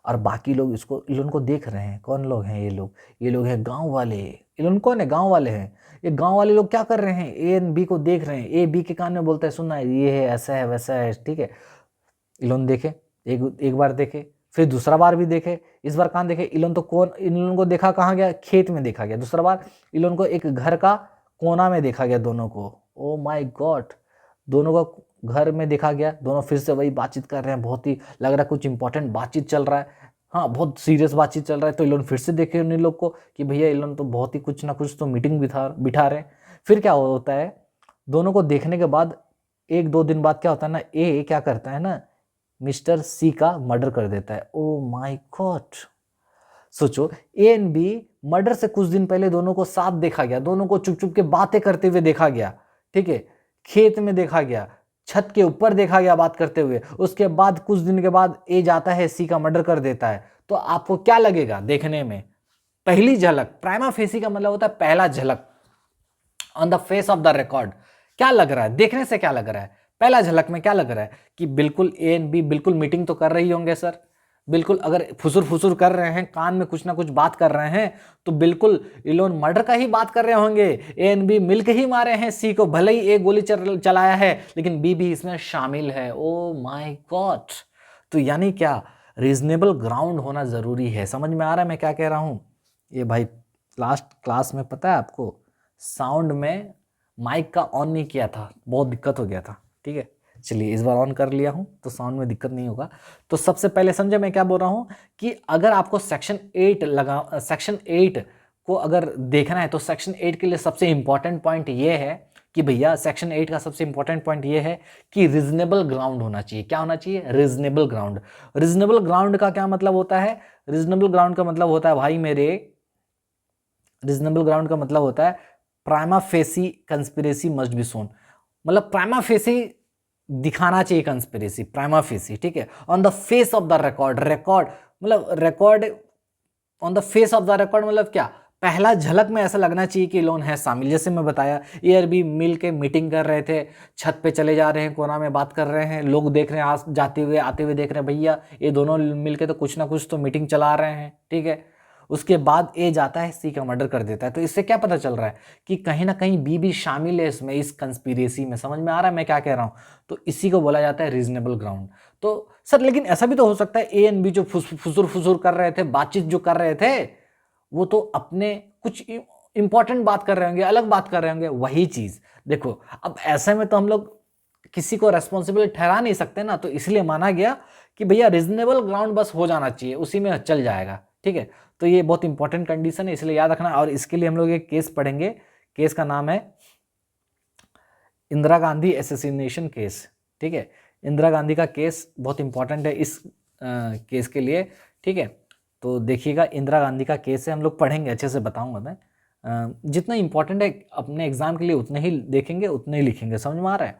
और बाकी लोग इसको, इन लोगों को देख रहे हैं। कौन लोग हैं ये लोग? ये लोग हैं गांव वाले। इन लोग कौन है? गांव वाले हैं। ये गांव वाले लोग क्या कर रहे हैं? ए एंड बी को देख रहे हैं। ए बी के कान में बोलता है, सुनना ये है, ऐसा है, वैसा है, ठीक है? इन लोग देखे, एक बार देखे, फिर दूसरा बार भी देखे, इस बार कहाँ देखे? इन लोगों को देखा कहाँ गया? खेत में देखा गया। दूसरा बार इन लोगों को एक घर का कोना में देखा गया दोनों को। ओ माय गॉड, दोनों को घर में देखा गया, दोनों फिर से वही बातचीत कर रहे हैं, बहुत ही लग रहा है कुछ इंपॉर्टेंट बातचीत चल रहा है, हाँ बहुत सीरियस बातचीत चल रहा है। तो इन लोग फिर से देखे उन लोग को कि भैया इन लोग तो बहुत ही कुछ ना कुछ तो मीटिंग बिठा रहे हैं। फिर क्या होता है, दोनों को देखने के बाद एक दो दिन बाद क्या होता है ना, ए क्या करता है ना, मिस्टर सी का मर्डर कर देता है। ओ माय गॉड, सोचो ए एंड बी मर्डर से कुछ दिन पहले दोनों को साथ देखा गया, दोनों को चुप चुप के बातें करते हुए देखा गया, ठीक है? खेत में देखा गया, छत के ऊपर देखा गया बात करते हुए। उसके बाद कुछ दिन के बाद ए जाता है, सी का मर्डर कर देता है। तो आपको क्या लगेगा देखने में? पहली झलक, प्राइमा फेसी का मतलब होता है पहला झलक, on the face of the record. क्या लग रहा है देखने से? क्या लग रहा है पहला झलक में? क्या लग रहा है कि बिल्कुल ए एंड बी बिल्कुल मीटिंग तो कर रही होंगे सर, बिल्कुल अगर फुसुर फुसुर कर रहे हैं, कान में कुछ ना कुछ बात कर रहे हैं, तो बिल्कुल ये लोग मर्डर का ही बात कर रहे होंगे। ए एंड बी मिलकर ही मारे हैं सी को, भले ही एक गोली चलाया है लेकिन बी भी इसमें शामिल है। ओ माय गॉड, तो यानी क्या, रीजनेबल ग्राउंड होना जरूरी है। समझ में आ रहा है मैं क्या कह रहा हूं? ये भाई लास्ट क्लास में पता है आपको, साउंड में माइक का ऑन नहीं किया था, बहुत दिक्कत हो गया था, ठीक है? चलिए इस बार ऑन कर लिया हूं तो साउंड में दिक्कत नहीं होगा। तो सबसे पहले समझे मैं क्या बोल रहा हूं कि अगर आपको सेक्शन 8 को अगर देखना है तो सेक्शन 8 के लिए सबसे इंपॉर्टेंट पॉइंट ये है कि भैया सेक्शन 8 का सबसे इंपॉर्टेंट पॉइंट ये है कि रीजनेबल ग्राउंड होना चाहिए। क्या होना चाहिए? Reasonable ground. रीजनेबल ग्राउंड का क्या मतलब होता है? रीजनेबल ग्राउंड का मतलब होता है भाई मेरे, रीजनेबल ग्राउंड का मतलब होता है prima facie conspiracy must be shown. मतलब प्राइमा फेसी दिखाना चाहिए कंस्पिरेसी, प्राइमा फेसी, ठीक है? On the face of the record, record मतलब record on the face of the record मतलब क्या, पहला झलक में ऐसा लगना चाहिए कि लोन है शामिल। जैसे मैं बताया एयर भी मिल के मीटिंग कर रहे थे, छत पे चले जा रहे हैं, कोना में बात कर रहे हैं, लोग देख रहे हैं, जाते हुए आते हुए देख रहे हैं, भैया ये दोनों मिल के तो कुछ ना कुछ तो मीटिंग चला रहे हैं, ठीक है। उसके बाद ए जाता है सी का मर्डर कर देता है। तो इससे क्या पता चल रहा है कि कहीं ना कहीं बी भी शामिल है इसमें, इस कंस्पिरेसी में। समझ में आ रहा है मैं क्या कह रहा हूँ? तो इसी को बोला जाता है रीजनेबल ग्राउंड। तो सर लेकिन ऐसा भी तो हो सकता है ए एंड बी जो फुसुर फुसुर कर रहे थे, बातचीत जो कर रहे थे, वो तो अपने कुछ इंपॉर्टेंट बात कर रहे होंगे, अलग बात कर रहे होंगे। वही चीज देखो, अब ऐसे में तो हम लोग किसी को रेस्पॉन्सिबल ठहरा नहीं सकते ना, तो इसलिए माना गया कि भैया रीजनेबल ग्राउंड बस हो जाना चाहिए, उसी में चल जाएगा, ठीक है। तो ये बहुत इंपॉर्टेंट कंडीशन है, इसलिए याद रखना। और इसके लिए हम लोग एक केस पढ़ेंगे, केस का नाम है इंदिरा गांधी एसेसिनेशन केस, ठीक है। इंदिरा गांधी का केस बहुत इंपॉर्टेंट है इस केस के लिए, ठीक है। तो देखिएगा, इंदिरा गांधी का केस है, हम लोग पढ़ेंगे, अच्छे से बताऊंगा मैं। जितना इंपॉर्टेंट है अपने एग्जाम के लिए उतने ही देखेंगे, उतने ही लिखेंगे। समझ में आ रहा है?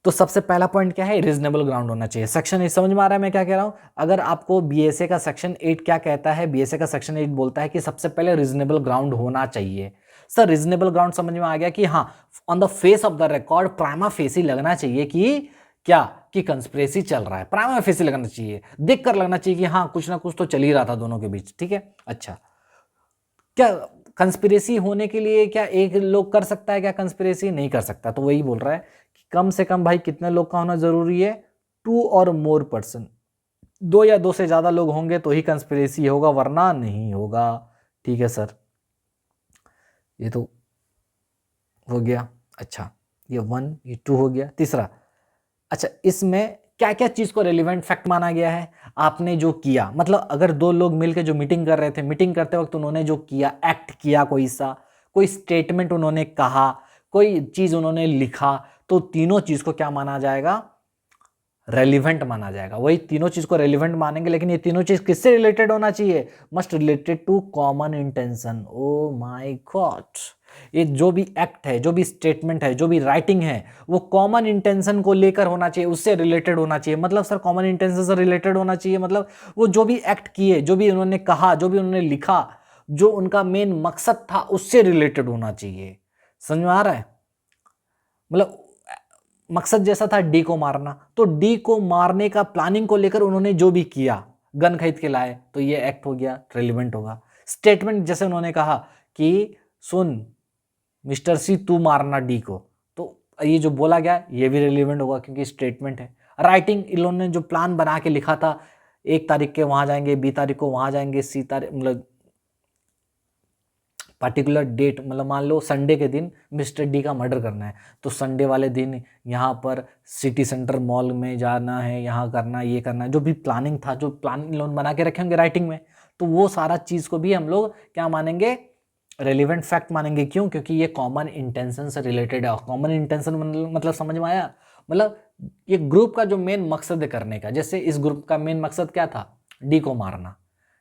तो सबसे पहला पॉइंट क्या है, रीजनेबल ग्राउंड होना चाहिए। सेक्शन 8 समझ में आ रहा है मैं क्या कह रहा हूं? अगर आपको बीएसए का सेक्शन 8 क्या कहता है, बीएसए का सेक्शन 8 बोलता है कि सबसे पहले रीजनेबल ग्राउंड होना चाहिए। सर रीजनेबल ग्राउंड समझ में आ गया कि हाँ, on the face of the record prima facie लगना चाहिए कि क्या, कि कंस्पिरेसी चल रहा है। प्राइमा फेसी लगना चाहिए, देख कर लगना चाहिए कि हाँ कुछ ना कुछ तो चल ही रहा था दोनों के बीच, ठीक है। अच्छा, क्या कंस्पिरेसी होने के लिए क्या एक लोग कर सकता है क्या कंस्पिरेसी? नहीं कर सकता। तो वही बोल रहा है कि कम से कम भाई कितने लोग का होना जरूरी है, 2 और मोर पर्सन, 2 या 2 से ज्यादा लोग होंगे तो ही कंस्पिरेसी होगा, वरना नहीं होगा, ठीक है सर। ये तो हो गया। अच्छा, ये 1 ये 2 हो गया। तीसरा, अच्छा इसमें क्या क्या चीज को रेलिवेंट फैक्ट माना गया है? आपने जो किया, मतलब अगर 2 लोग मिलकर जो मीटिंग कर रहे थे, मीटिंग करते वक्त उन्होंने जो किया, एक्ट किया, कोई सा कोई स्टेटमेंट उन्होंने कहा, कोई चीज उन्होंने लिखा, तो तीनों चीज को क्या माना जाएगा? रेलिवेंट माना जाएगा। वही तीनों चीज को रेलिवेंट मानेंगे, लेकिन ये तीनों चीज किससे रिलेटेड होना चाहिए? Must related to common intention. Oh my God, ये जो भी एक्ट है, जो भी स्टेटमेंट है, जो भी राइटिंग है, वो कॉमन इंटेंशन को लेकर होना चाहिए, उससे रिलेटेड होना चाहिए। मतलब सर कॉमन इंटेंशन से रिलेटेड होना चाहिए मतलब वो जो भी एक्ट किए, जो भी उन्होंने कहा, जो भी उन्होंने लिखा, जो उनका मेन मकसद था, उससे रिलेटेड होना चाहिए। समझ में आ रहा है? मतलब मकसद जैसा था डी को मारना, तो डी को मारने का प्लानिंग को लेकर उन्होंने जो भी किया, गन खरीद के लाए, तो ये एक्ट हो गया, रेलिवेंट होगा। स्टेटमेंट जैसे उन्होंने कहा कि सुन मिस्टर सी तू मारना डी को, तो ये जो बोला गया ये भी रेलिवेंट होगा क्योंकि स्टेटमेंट है। राइटिंग, इन्होंने जो प्लान बना के लिखा था, 1 तारीख के वहां जाएंगे, बी तारीख को वहां जाएंगे, सी तारीख मतलब पर्टिकुलर डेट, मतलब मान लो संडे के दिन मिस्टर डी का मर्डर करना है, तो संडे वाले दिन यहाँ पर सिटी सेंटर मॉल में जाना है, यहाँ करना, ये करना है, जो भी प्लानिंग था, जो प्लान लोन बना के रखे होंगे राइटिंग में, तो वो सारा चीज़ को भी हम लोग क्या मानेंगे? रेलिवेंट फैक्ट मानेंगे। क्यों? क्योंकि ये कॉमन इंटेंशन से रिलेटेड है। कॉमन इंटेंशन मतलब समझ में आया? मतलब ये ग्रुप का जो मेन मकसद है करने का, जैसे इस ग्रुप का मेन मकसद क्या था? डी को मारना,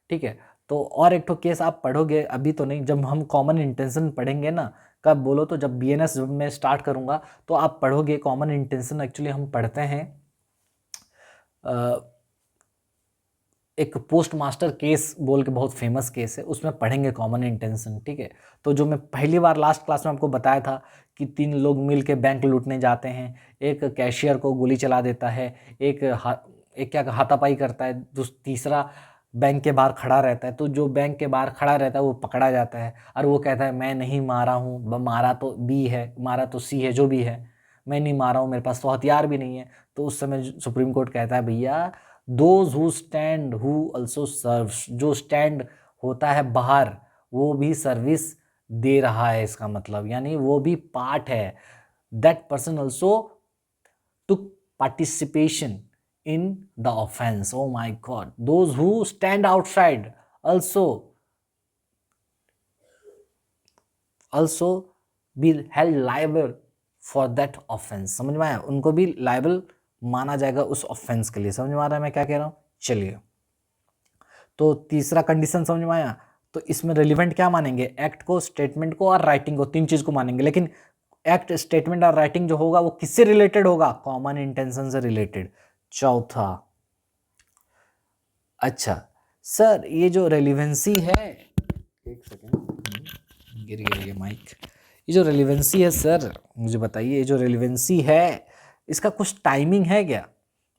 ठीक है। तो और एक तो केस आप पढ़ोगे, अभी तो नहीं, जब हम कॉमन इंटेंशन पढ़ेंगे ना, कब बोलो तो जब बीएनएस जब मैं स्टार्ट करूंगा तो आप पढ़ोगे कॉमन इंटेंशन। एक्चुअली हम पढ़ते हैं एक पोस्ट मास्टर केस बोल के बहुत फेमस केस है, उसमें पढ़ेंगे कॉमन इंटेंशन, ठीक है। तो जो मैं पहली बार लास्ट क्लास में आपको बताया था कि 3 लोग मिल के बैंक लूटने जाते हैं, एक कैशियर को गोली चला देता है, एक क्या हाथापाई करता है, तीसरा बैंक के बाहर खड़ा रहता है। तो जो बैंक के बाहर खड़ा रहता है वो पकड़ा जाता है और वो कहता है मैं नहीं मारा हूँ, मारा तो बी है, मारा तो सी है, जो भी है, मैं नहीं मारा हूँ, मेरे पास तो हथियार भी नहीं है। तो उस समय सुप्रीम कोर्ट कहता है भैया those who stand who also serves, जो स्टैंड होता है बाहर वो भी सर्विस दे रहा है, इसका मतलब यानी वो भी पार्ट है। That person also took participation in the offense. Oh my God, those who stand outside also be held liable for that offense. समझ में आया? उनको भी liable माना जाएगा उस offense के लिए। समझ में आ रहा है मैं क्या कह रहा हूँ? चलिए, तो तीसरा कंडीशन समझ में आया। तो इसमें रेलिवेंट क्या मानेंगे? एक्ट को, स्टेटमेंट को और राइटिंग को, 3 चीज को मानेंगे। लेकिन एक्ट, स्टेटमेंट और राइटिंग जो होगा वो किससे रिलेटेड होगा? कॉमन इंटेंशन से रिलेटेड। चौथा, अच्छा सर, ये जो रेलिवेंसी है, एक सेकेंड, गिर गया ये माइक। ये जो रेलिवेंसी है सर, मुझे बताइए, ये जो रेलिवेंसी है इसका कुछ टाइमिंग है क्या?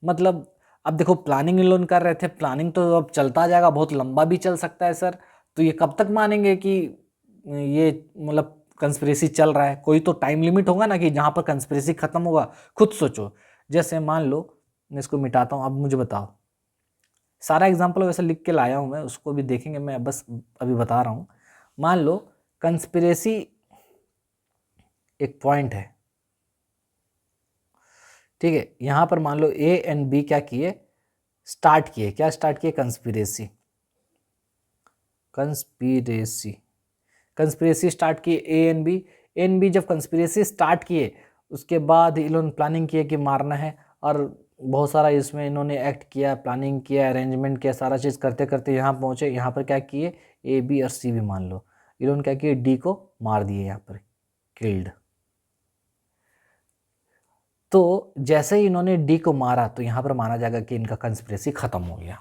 मतलब अब देखो, प्लानिंग इन लोग कर रहे थे, प्लानिंग तो अब चलता जाएगा, बहुत लंबा भी चल सकता है सर। तो ये कब तक मानेंगे कि ये मतलब कंस्पिरेसी चल रहा है? कोई तो टाइम लिमिट होगा ना कि जहाँ पर कंस्पिरेसी खत्म होगा। खुद सोचो, जैसे मान लो मैं इसको मिटाता हूँ, अब मुझे बताओ, सारा एग्जाम्पल वैसे लिख के लाया हूँ मैं, उसको भी देखेंगे, मैं बस अभी बता रहा हूँ। मान लो कंस्पिरेसी एक पॉइंट है, ठीक है, यहाँ पर मान लो ए एंड बी क्या किए, स्टार्ट किए, क्या स्टार्ट किए? कंस्पिरेसी, कंस्पिरेसी, कंस्पिरेसी स्टार्ट किए ए एंड बी जब कंस्पिरेसी स्टार्ट किए, उसके बाद इन्होंने प्लानिंग किया कि मारना है, और बहुत सारा इसमें इन्होंने एक्ट किया, प्लानिंग किया, अरेंजमेंट किया, सारा चीज़ करते करते यहाँ पहुँचे। यहाँ पर क्या किए, ए बी और सी भी मान लो, इन्होंने क्या किया, डी को मार दिए, यहाँ पर किल्ड। तो जैसे ही इन्होंने डी को मारा तो यहाँ पर माना जाएगा कि इनका कंस्पिरेसी खत्म हो गया,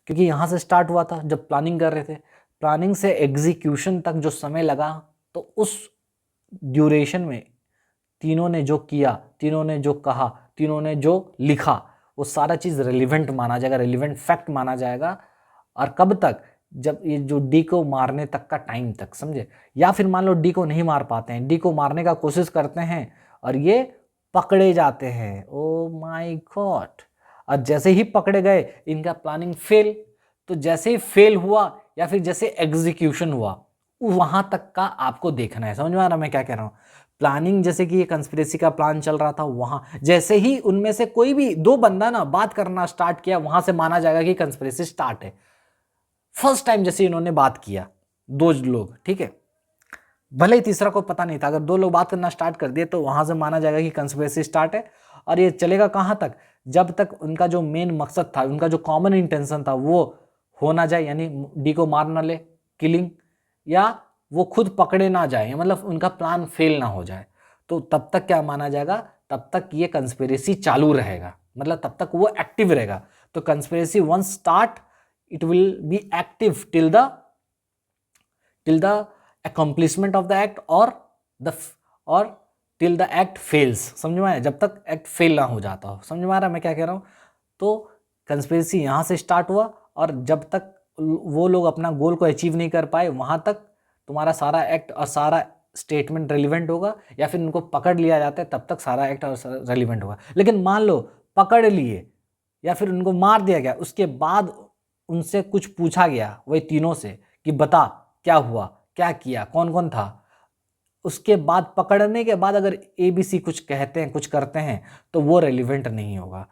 क्योंकि यहाँ से स्टार्ट हुआ था जब प्लानिंग कर रहे थे, प्लानिंग से एग्जीक्यूशन तक जो समय लगा, तो उस ड्यूरेशन में तीनों ने जो किया, तीनों ने जो कहा, तीनों ने जो लिखा, वो सारा चीज़ रेलिवेंट माना जाएगा, रेलिवेंट फैक्ट माना जाएगा। और कब तक? जब ये जो डी को मारने तक का टाइम तक, समझे? या फिर मान लो डी को नहीं मार पाते हैं, डी को मारने का कोशिश करते हैं और ये पकड़े जाते हैं, ओ माय गॉड, और जैसे ही पकड़े गए इनका प्लानिंग फेल। तो जैसे ही फेल हुआ या फिर जैसे एग्जीक्यूशन हुआ, वहां तक का आपको देखना है। समझ में आ रहा मैं क्या कह रहा हूँ? प्लानिंग, जैसे कि ये कंस्पिरेसी का प्लान चल रहा था, वहां जैसे ही उनमें से कोई भी दो बंदा ना बात करना स्टार्ट किया, वहां से माना जाएगा कि कंस्पिरेसी स्टार्ट है। फर्स्ट टाइम जैसे इन्होंने बात किया, दो लोग, ठीक है, भले ही तीसरा को पता नहीं था, अगर दो लोग बात करना स्टार्ट कर दिए तो वहां से माना जाएगा कि कंस्पिरेसी स्टार्ट है। और ये चलेगा कहां तक? जब तक उनका जो मेन मकसद था, उनका जो कॉमन इंटेंशन था, वो हो ना जाए, यानी डी को मार ना ले, किलिंग, या वो खुद पकड़े ना जाए, मतलब उनका प्लान फेल ना हो जाए। तो तब तक क्या माना जाएगा? तब तक ये कंस्पिरेसी चालू रहेगा, मतलब तब तक वो एक्टिव रहेगा। तो conspiracy once start, it will be active till the accomplishment of the act or till the act fails। समझ में आया? जब तक एक्ट फेल ना हो जाता हो। समझ में आ रहा है मैं क्या कह रहा हूँ? तो कंस्पिरेसी यहाँ से स्टार्ट हुआ, और जब तक वो लोग अपना गोल को अचीव नहीं कर पाए, वहाँ तक तुम्हारा सारा एक्ट और सारा स्टेटमेंट रेलिवेंट होगा, या फिर उनको पकड़ लिया जाता है तब तक सारा एक्ट और रेलिवेंट होगा। लेकिन मान लो पकड़ लिए या फिर उनको मार दिया गया, उसके बाद उनसे कुछ पूछा गया, वही तीनों से, कि बता क्या हुआ, क्या किया, कौन कौन था, उसके बाद पकड़ने के बाद अगर ABC कुछ कहते हैं, कुछ करते हैं, तो वो रेलिवेंट नहीं होगा।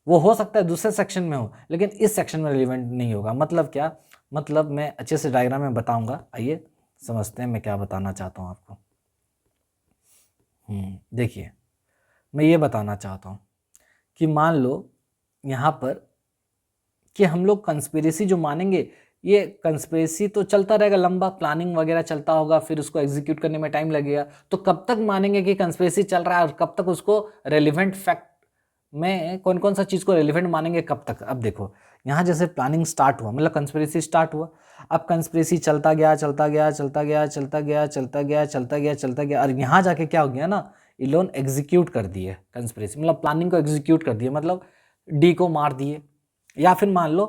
वो हो सकता है दूसरे सेक्शन में हो, लेकिन इस सेक्शन में रेलिवेंट नहीं होगा। मतलब क्या? मतलब मैं अच्छे से डायग्राम में बताऊंगा, आइए समझते हैं मैं क्या बताना चाहता हूँ आपको। देखिए, मैं ये बताना चाहता हूँ कि मान लो यहाँ पर कि हम लोग कंस्पिरेसी जो मानेंगे, ये कंस्पिरेसी तो चलता रहेगा लंबा, प्लानिंग वगैरह चलता होगा, फिर उसको एग्जीक्यूट करने में टाइम लगेगा। तो कब तक मानेंगे कि कंस्पिरेसी चल रहा है, और कब तक उसको रेलिवेंट फैक्ट में कौन कौन सा चीज़ को रेलिवेंट मानेंगे, कब तक? अब देखो, यहाँ जैसे प्लानिंग स्टार्ट हुआ, मतलब कंस्पिरेसी स्टार्ट हुआ, अब कंस्पिरेसी चलता गया, चलता गया, चलता गया, चलता गया, चलता गया, चलता गया, चलता गया, और यहाँ जाके क्या हो गया ना, ये लोग एग्जीक्यूट कर दिए कंस्पिरेसी, मतलब प्लानिंग को एग्जीक्यूट कर दिए, मतलब डी को मार दिए। या फिर मान लो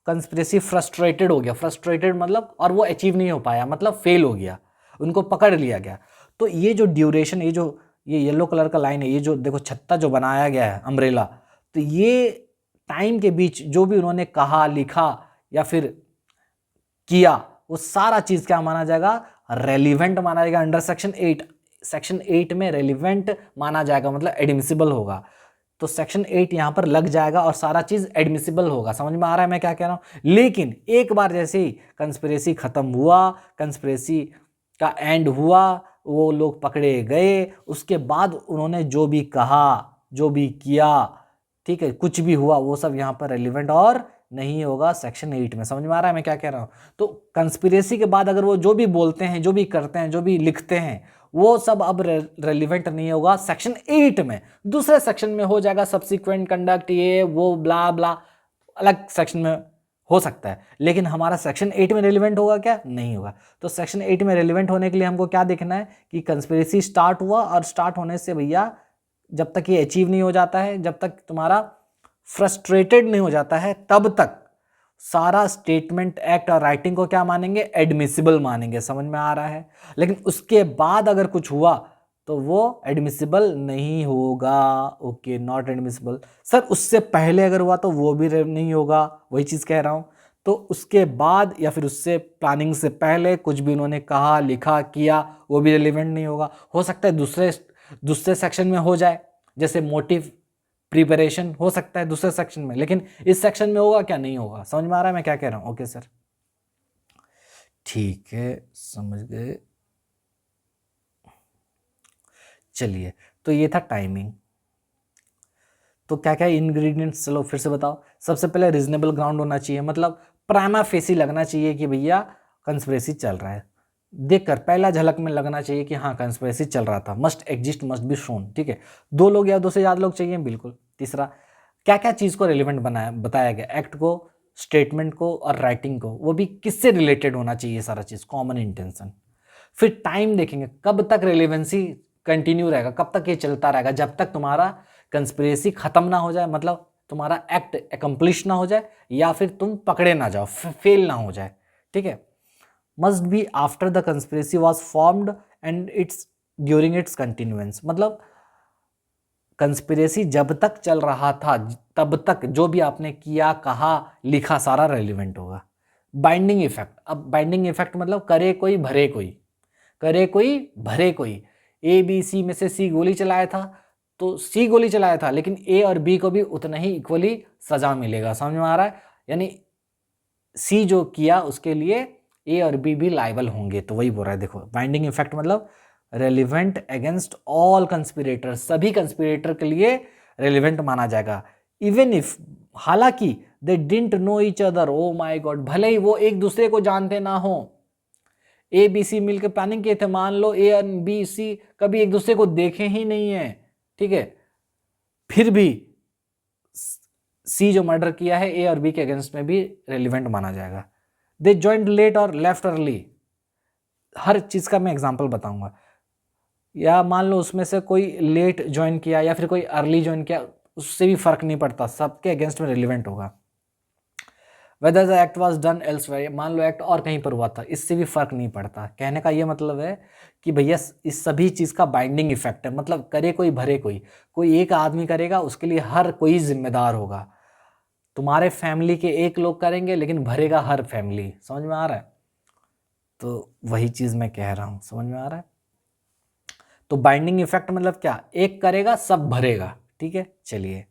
कंस्पिरेसी फ्रस्ट्रेटेड हो गया, फ्रस्ट्रेटेड मतलब, और वो अचीव नहीं हो पाया, मतलब फेल हो गया, उनको पकड़ लिया गया। तो ये जो ड्यूरेशन, ये येलो कलर का लाइन है, ये जो देखो छत्ता जो बनाया गया है, अम्ब्रेला, तो ये टाइम के बीच जो भी उन्होंने कहा, लिखा या फिर किया, वो सारा चीज क्या माना जाएगा? रेलिवेंट माना जाएगा अंडर सेक्शन 8। सेक्शन 8 में रेलिवेंट माना जाएगा, मतलब एडमिसिबल होगा। तो सेक्शन 8 यहाँ पर लग जाएगा और सारा चीज एडमिसिबल होगा। समझ में आ रहा है मैं क्या कह रहा हूँ? लेकिन एक बार जैसे ही कंस्पिरेसी खत्म हुआ, कंस्पिरेसी का एंड हुआ, वो लोग पकड़े गए, उसके बाद उन्होंने जो भी कहा, जो भी किया, ठीक है, कुछ भी हुआ, वो सब यहाँ पर रेलिवेंट और नहीं होगा सेक्शन 8 में। समझ में आ रहा है मैं क्या कह रहा हूँ? तो कंस्पिरेसी के बाद अगर वो जो भी बोलते हैं, जो भी करते हैं, जो भी लिखते हैं, वो सब अब रेलिवेंट नहीं होगा सेक्शन 8 में। दूसरे सेक्शन में हो जाएगा सब्सिक्वेंट कंडक्ट, ये वो ब्ला ब्ला, अलग सेक्शन में हो सकता है, लेकिन हमारा सेक्शन 8 में रेलिवेंट होगा क्या? नहीं होगा। तो सेक्शन 8 में रेलिवेंट होने के लिए हमको क्या देखना है कि कंस्पिरेसी स्टार्ट हुआ, और स्टार्ट होने से भैया जब तक ये अचीव नहीं हो जाता है, जब तक तुम्हारा फ्रस्ट्रेटेड नहीं हो जाता है, तब तक सारा स्टेटमेंट, एक्ट और राइटिंग को क्या मानेंगे? एडमिसिबल मानेंगे। समझ में आ रहा है? लेकिन उसके बाद अगर कुछ हुआ तो वो एडमिसिबल नहीं होगा। Okay, not admissible. सर उससे पहले अगर हुआ तो वो भी नहीं होगा, वही चीज़ कह रहा हूँ। तो उसके बाद या फिर उससे प्लानिंग से पहले कुछ भी उन्होंने कहा, लिखा, किया, वो भी रिलेवेंट नहीं होगा। हो सकता है दूसरे सेक्शन में हो जाए, जैसे मोटिव प्रिपरेशन हो सकता है दूसरे सेक्शन में, लेकिन इस सेक्शन में होगा क्या? नहीं होगा। समझ में आ रहा है मैं क्या कह रहा हूँ? ओके सर, ठीक है, समझ गए। चलिए, तो ये था टाइमिंग। तो क्या क्या इंग्रेडिएंट्स, चलो फिर से बताओ। सबसे पहले रीजनेबल ग्राउंड होना चाहिए, मतलब प्राइमा फेसी लगना चाहिए कि भैया कंस्पिरेसी चल रहा है। देखकर पहला झलक में लगना चाहिए कि हाँ कंस्पिरेसी चल रहा था। Must exist, must be shown. ठीक है, 2 लोग या 2 से ज़्यादा लोग चाहिए, बिल्कुल। तीसरा, क्या क्या चीज़ को रिलेवेंट बताया गया? एक्ट को, स्टेटमेंट को और राइटिंग को। वो भी किससे रिलेटेड होना चाहिए सारा चीज़? Common intention. फिर टाइम देखेंगे, कब तक रिलेवेंसी कंटिन्यू रहेगा, कब तक ये चलता रहेगा? जब तक तुम्हारा कंस्पिरेसी खत्म ना हो जाए, मतलब तुम्हारा एक्ट एकम्प्लिश ना हो जाए, या फिर तुम पकड़े ना जाओ, फेल ना हो जाए। ठीक है, must be after the conspiracy was formed and it's during its continuance. मतलब कंस्पिरेसी जब तक चल रहा था तब तक जो भी आपने किया, कहा, लिखा, सारा रेलिवेंट होगा। बाइंडिंग इफेक्ट, अब बाइंडिंग इफेक्ट मतलब करे कोई भरे कोई, करे कोई भरे कोई। ए बी सी में से सी गोली चलाया था, तो सी गोली चलाया था, लेकिन ए और बी को भी उतना ही इक्वली सजा मिलेगा। समझ में आ रहा है? यानी सी जो किया उसके लिए ए और बी भी लायबल होंगे। तो वही बोल रहा है, देखो बाइंडिंग इफेक्ट मतलब रेलिवेंट अगेंस्ट ऑल कंस्पिरेटर, सभी कंस्पिरेटर के लिए रेलिवेंट माना जाएगा। इवन इफ, हालांकि they didn't know each other, O my God, भले ही वो एक दूसरे को जानते ना हो। ए बी सी मिलकर प्लानिंग किए थे, मान लो ए और बी सी कभी एक दूसरे को देखे ही नहीं है, ठीक है, फिर भी सी जो मर्डर किया है ए और बी के अगेंस्ट में भी रेलिवेंट माना जाएगा। दे ज्वाइंट लेट और लेफ्ट अर्ली, हर चीज का मैं एग्जांपल बताऊंगा। या मान लो उसमें से कोई लेट ज्वाइन किया या फिर कोई अर्ली ज्वाइन किया, उससे भी फर्क नहीं पड़ता, सबके अगेंस्ट में रिलेवेंट होगा। Whether the act was done elsewhere, मान लो एक्ट और कहीं पर हुआ था, इससे भी फर्क नहीं पड़ता। कहने का ये मतलब है कि भैया इस सभी चीज़ का बाइंडिंग इफेक्ट है, मतलब करे कोई भरे कोई, कोई एक आदमी करेगा उसके लिए हर कोई जिम्मेदार होगा। तुम्हारे फैमिली के एक लोग करेंगे लेकिन भरेगा हर फैमिली। समझ में आ रहा है? तो वही चीज़ मैं कह रहा हूँ, समझ में आ रहा है? तो बाइंडिंग इफेक्ट मतलब क्या? एक करेगा सब भरेगा। ठीक है, चलिए,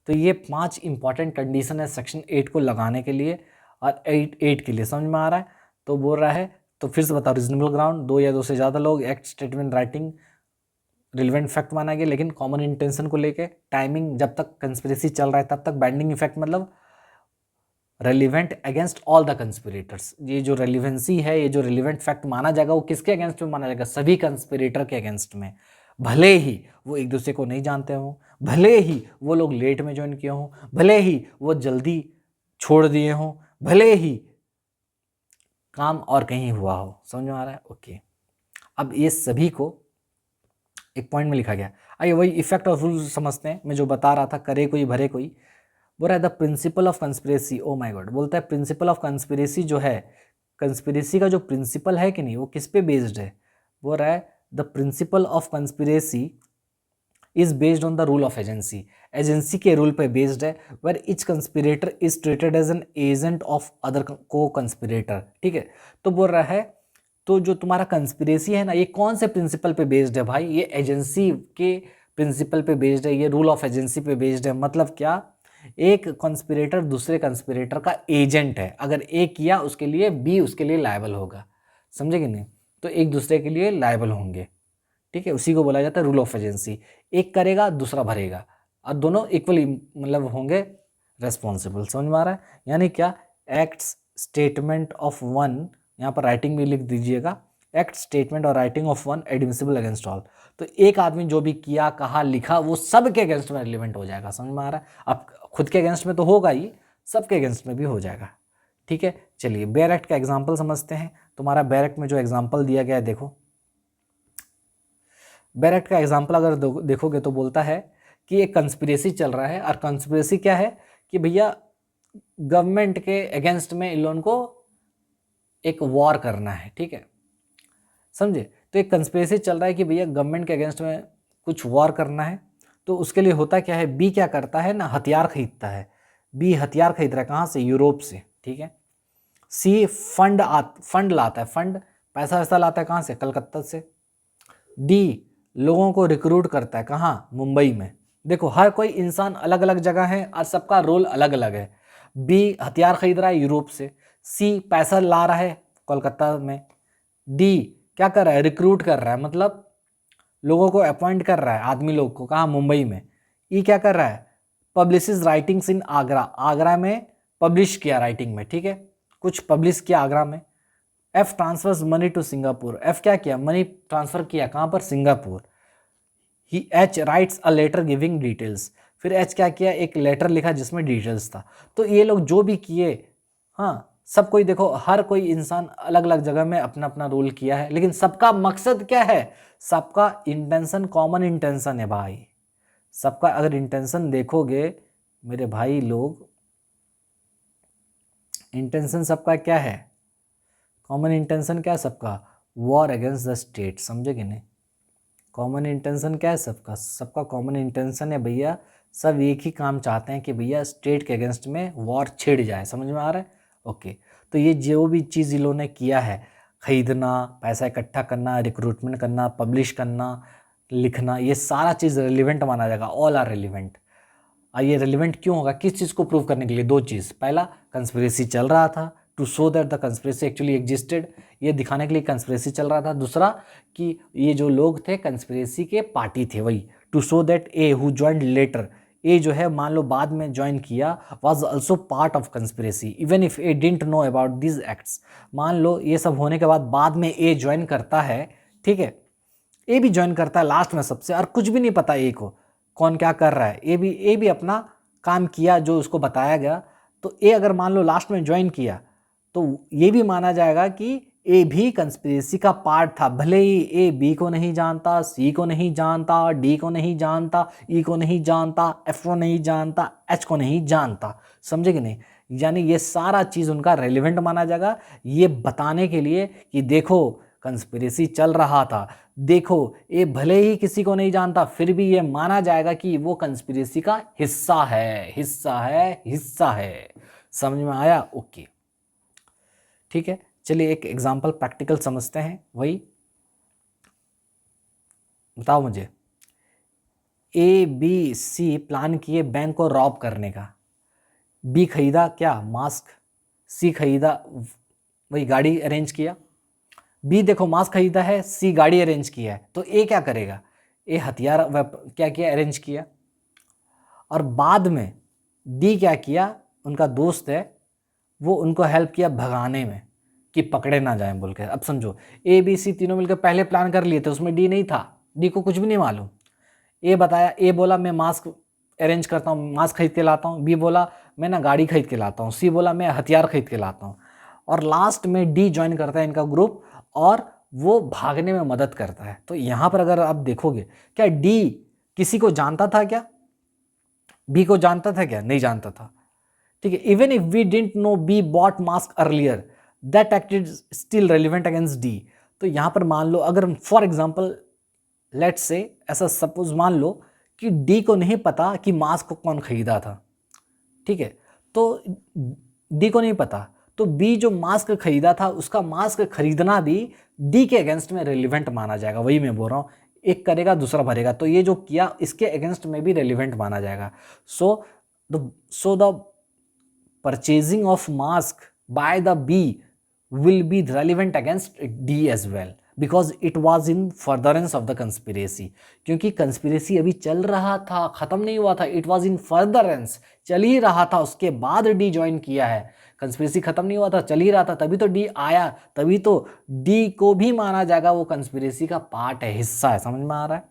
तो ये 5 इंपॉर्टेंट कंडीशन है सेक्शन 8 को लगाने के लिए और 8 के लिए। समझ में आ रहा है? तो बोल रहा है, तो फिर से बताओ, रीजनेबल ग्राउंड, 2 या 2 से ज़्यादा लोग, act, statement, writing, relevant fact माना गया, लेकिन कॉमन इंटेंशन को लेके, टाइमिंग जब तक कंस्पिरेसी चल रहा है तब तक, बाइंडिंग इफेक्ट मतलब रेलिवेंट अगेंस्ट ऑल द कंस्पिरेटर्स। ये जो रेलिवेंसी है, ये जो रिलेवेंट फैक्ट माना जाएगा, वो किसके अगेंस्ट में माना जाएगा? सभी कंस्पिरेटर के अगेंस्ट में, भले ही वो एक दूसरे को नहीं जानते हों, भले ही वो लोग लेट में ज्वाइन किए हों, भले ही वो जल्दी छोड़ दिए हों, भले ही काम और कहीं हुआ हो। समझ में आ रहा है? ओके, अब ये सभी को एक पॉइंट में लिखा गया। आइए वही इफेक्ट और रूल समझते हैं। मैं जो बता रहा था, करे कोई भरे कोई, बोल रहा है the principle of conspiracy, O my God, बोलता है प्रिंसिपल ऑफ कंस्पिरेसी जो है, कंस्पिरेसी का जो प्रिंसिपल है कि नहीं, वो किस पे बेस्ड है? बोल रहा है the principle of conspiracy is based on the rule of agency, agency के रूल पे बेस्ड है, where each conspirator is treated as an agent of other co conspirator. ठीक है, तो बोल रहा है तो जो तुम्हारा कंस्पिरेसी है ना, ये कौन से प्रिंसिपल पे बेस्ड है भाई? ये एजेंसी के प्रिंसिपल पे बेस्ड है, ये रूल ऑफ एजेंसी पे बेस्ड है। मतलब क्या? एक कंस्पिरेटर दूसरे कंस्पिरेटर का एजेंट है, अगर ए किया उसके लिए बी उसके लिए लायबल होगा। समझे कि नहीं? तो एक दूसरे के लिए लायबल होंगे। ठीक है, उसी को बोला जाता है रूल ऑफ एजेंसी। एक करेगा दूसरा भरेगा, और दोनों इक्वली मतलब होंगे रेस्पॉन्सिबल। समझ में आ रहा है? यानी क्या? एक्ट्स, स्टेटमेंट ऑफ वन, यहाँ पर राइटिंग भी लिख दीजिएगा, एक्ट, स्टेटमेंट और writing of one admissible against all. तो एक आदमी जो भी किया, कहा, लिखा, वो सब के अगेंस्ट में रिलेवेंट हो जाएगा। समझ में आ रहा है? अब खुद के अगेंस्ट में तो होगा ही, सबके अगेंस्ट में भी हो जाएगा। ठीक है, चलिए बेयर एक्ट का एग्जाम्पल समझते हैं। तुम्हारा बेयर एक्ट में जो एग्जाम्पल दिया गया है, देखो बेयर एक्ट का एग्जाम्पल अगर देखोगे तो बोलता है कि एक कंस्पिरेसी चल रहा है, और कंस्पिरेसी क्या है कि भैया गवर्नमेंट के अगेंस्ट में इन लोगों को एक वॉर करना है। ठीक है, समझे? तो एक कंस्पिरेसी चल रहा है कि भैया गवर्नमेंट के अगेंस्ट में कुछ वॉर करना है। तो उसके लिए होता क्या है, बी क्या करता है ना, हथियार खरीदता है। बी हथियार खरीद रहा है कहाँ से, यूरोप से। ठीक है, सी फंड लाता है, फंड पैसा वैसा लाता है कहाँ से, कलकत्ता से। डी लोगों को रिक्रूट करता है, कहाँ, मुंबई में। देखो हर कोई इंसान अलग अलग जगह है और सबका रोल अलग अलग है। बी हथियार खरीद रहा है यूरोप से, सी पैसा ला रहा है कोलकाता में, डी क्या कर रहा है, रिक्रूट कर रहा है, मतलब लोगों को अपॉइंट कर रहा है, आदमी लोग को, कहाँ, मुंबई में। ई क्या कर रहा है, पब्लिशेस राइटिंग्स इन आगरा, आगरा में पब्लिश किया राइटिंग में। ठीक है, कुछ पब्लिश किया आगरा में। F transfers money to Singapore, F क्या किया, मनी ट्रांसफर किया कहाँ पर, सिंगापुर। ही H writes a letter giving details, फिर एच क्या किया, एक लेटर लिखा जिसमें डिटेल्स था। तो ये लोग जो भी किए, हाँ सब कोई, देखो हर कोई इंसान अलग अलग जगह में अपना अपना रोल किया है, लेकिन सबका मकसद क्या है, सबका इंटेंशन कॉमन इंटेंशन है भाई। सबका अगर इंटेंशन देखोगे मेरे भाई लोग, इंटेंशन सबका क्या है, कॉमन इंटेंशन क्या है सबका, वॉर अगेंस्ट द स्टेट। समझे कि नहीं? कॉमन इंटेंशन क्या है सबका, सबका कॉमन इंटेंशन है भैया, सब एक ही काम चाहते हैं कि भैया स्टेट के अगेंस्ट में वॉर छिड़ जाए। समझ में आ रहा है? ओके, तो ये जो भी चीज़ इन लोगों ने किया है, खरीदना, पैसा इकट्ठा करना, रिक्रूटमेंट करना, पब्लिश करना, लिखना, ये सारा चीज़ रेलिवेंट माना जाएगा, ऑल आर रेलिवेंट। और ये रेलिवेंट क्यों होगा, किस चीज़ को प्रूव करने के लिए, दो चीज़। पहला, कंस्पिरेसी चल रहा था, to show that the conspiracy actually existed, ये दिखाने के लिए कंस्पिरेसी चल रहा था। दूसरा कि ये जो लोग थे कंस्पिरेसी के पार्टी थे, वही to show that A who joined later, A जो है मान लो बाद में ज्वाइन किया, was also part of conspiracy even if A didn't know about this acts. मान लो ये सब होने के बाद में ए ज्वाइन करता है, ठीक है, ए भी ज्वाइन करता है लास्ट में सबसे, और कुछ भी नहीं पता ए को कौन क्या कर रहा है। ए भी अपना काम किया जो उसको बताया गया। तो ए अगर मान लो लास्ट में ज्वाइन किया तो ये भी माना जाएगा कि ए भी कंस्पिरेसी का पार्ट था, भले ही ए बी को नहीं जानता, सी को नहीं जानता, डी को नहीं जानता, ई को नहीं जानता, एफ को नहीं जानता, एच को नहीं जानता। समझे कि नहीं? यानी ये सारा चीज़ उनका रेलिवेंट माना जाएगा, ये बताने के लिए कि देखो कंस्पिरेसी चल रहा था, देखो ये भले ही किसी को नहीं जानता, फिर भी ये माना जाएगा कि वो कंस्पिरेसी का हिस्सा है, हिस्सा है, हिस्सा है। समझ में आया? ओके, ठीक है, चलिए एक एग्जांपल प्रैक्टिकल समझते हैं। वही बताओ मुझे, ए बी सी प्लान किए बैंक को रॉब करने का। बी खरीदा क्या, मास्क। सी खरीदा, वही गाड़ी अरेंज किया। बी देखो मास्क खरीदा है, सी गाड़ी अरेंज किया है, तो ए क्या करेगा, ए हथियार क्या किया, अरेंज किया। और बाद में डी क्या किया, उनका दोस्त है, वो उनको हेल्प किया भगाने में कि पकड़े ना जाएं बोल के। अब समझो, ए बी सी तीनों मिलकर पहले प्लान कर लिए थे, उसमें डी नहीं था, डी को कुछ भी नहीं मालूम। ए बताया, ए बोला मैं मास्क अरेंज करता हूँ, मास्क खरीद के लाता हूँ। बी बोला मैं ना गाड़ी खरीद के लाता हूँ। सी बोला मैं हथियार खरीद के लाता हूँ। और लास्ट में डी ज्वाइन करता है इनका ग्रुप और वो भागने में मदद करता है। तो यहाँ पर अगर आप देखोगे, क्या डी किसी को जानता था क्या, बी को जानता था क्या, नहीं जानता था। ठीक है, even if we didn't know B bought mask earlier, that act is still relevant against D. तो यहाँ पर मान लो, अगर फॉर एग्जाम्पल लेट्स से ऐसा सपोज मान लो कि डी को नहीं पता कि मास्क को कौन खरीदा था, ठीक है, तो डी को नहीं पता, तो बी जो मास्क खरीदा था उसका मास्क खरीदना भी डी के अगेंस्ट में रेलिवेंट माना जाएगा। वही मैं बोल रहा हूँ, एक करेगा दूसरा भरेगा, तो ये जो किया इसके अगेंस्ट में भी रेलिवेंट माना जाएगा। So the purchasing of mask by the B will be relevant against D as well because it was in furtherance of the conspiracy। क्योंकि कंस्पिरेसी अभी चल रहा था, ख़त्म नहीं हुआ था, it was in furtherance, चल ही रहा था, उसके बाद डी ज्वाइन किया है। कंस्पिरेसी ख़त्म नहीं हुआ था, चल ही रहा था, तभी तो डी आया, तभी तो डी को भी माना जाएगा वो कंस्पिरेसी का पार्ट है, हिस्सा है। समझ में आ रहा है?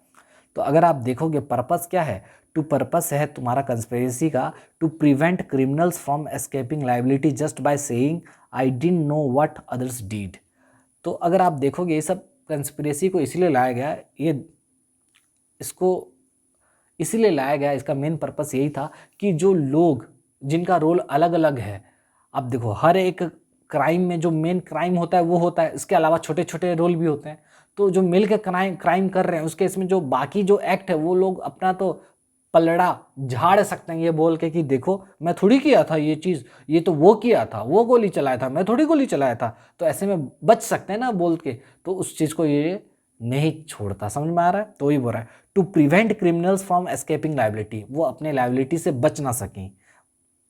तो अगर आप देखोगे पर्पस क्या है, टू पर्पस है तुम्हारा कंस्पिरेसी का to prevent criminals from escaping liability just by saying I didn't know what others did. तो अगर आप देखोगे ये सब कंस्पिरेसी को इसीलिए लाया गया, ये इसको इसीलिए लाया गया, इसका मेन पर्पस यही था कि जो लोग जिनका रोल अलग अलग है, अब देखो हर एक क्राइम में जो मेन क्राइम होता है वो होता है, इसके अलावा छोटे छोटे रोल भी होते हैं। तो जो मिल के क्राइम कर रहे हैं उसके इसमें जो बाकी जो एक्ट है वो लोग अपना तो पलड़ा झाड़ सकते हैं ये बोल के कि देखो मैं थोड़ी किया था ये चीज़, ये तो वो किया था, वो गोली चलाया था, मैं थोड़ी गोली चलाया था। तो ऐसे में बच सकते हैं ना बोल के, तो उस चीज़ को ये नहीं छोड़ता। समझ में आ रहा है? तो ही बोल रहा है to prevent criminals from escaping liability, वो अपने लाइबिलिटी से बच ना सकें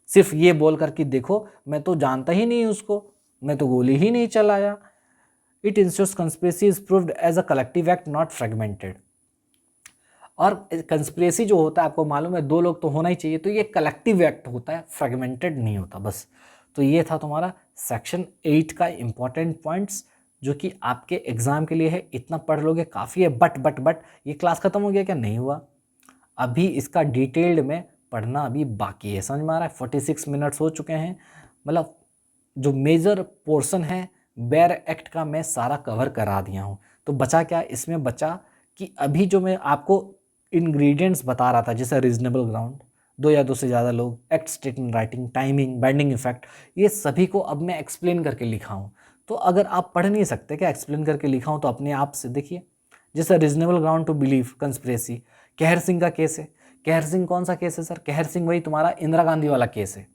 सिर्फ ये बोल कर कि देखो मैं तो जानता ही नहीं उसको, मैं तो गोली ही नहीं चलाया। It ensures conspiracy is proved as a collective act not fragmented. और कंस्पिरेसी जो होता है आपको मालूम है 2 लोग तो होना ही चाहिए, तो ये कलेक्टिव एक्ट होता है, फ्रेगमेंटेड नहीं होता बस। तो ये था तुम्हारा सेक्शन 8 का इंपॉर्टेंट पॉइंट्स जो कि आपके एग्जाम के लिए है। इतना पढ़ लोगे काफ़ी है। बट ये क्लास खत्म हो गया क्या? नहीं हुआ, अभी इसका डिटेल्ड में पढ़ना अभी बाकी है। समझ में आ रहा है? 46 मिनट्स हो चुके हैं, मतलब जो मेजर पोर्शन है बेयर एक्ट का मैं सारा कवर करा दिया हूँ। तो बचा क्या इसमें? बचा कि अभी जो मैं आपको इंग्रेडिएंट्स बता रहा था, जैसे रीजनेबल ग्राउंड, 2 या 2 से ज़्यादा लोग, act, statement writing, timing, binding effect, ये सभी को अब मैं एक्सप्लेन करके लिखा हूँ। तो अगर आप पढ़ नहीं सकते क्या एक्सप्लेन करके लिखा हूँ, तो अपने आप से देखिए। जैसे reasonable ground to believe conspiracy, Kehar Singh का केस है। कहर सिंह कौन सा केस है सर? कहर सिंह वही तुम्हारा इंदिरा गांधी वाला केस है।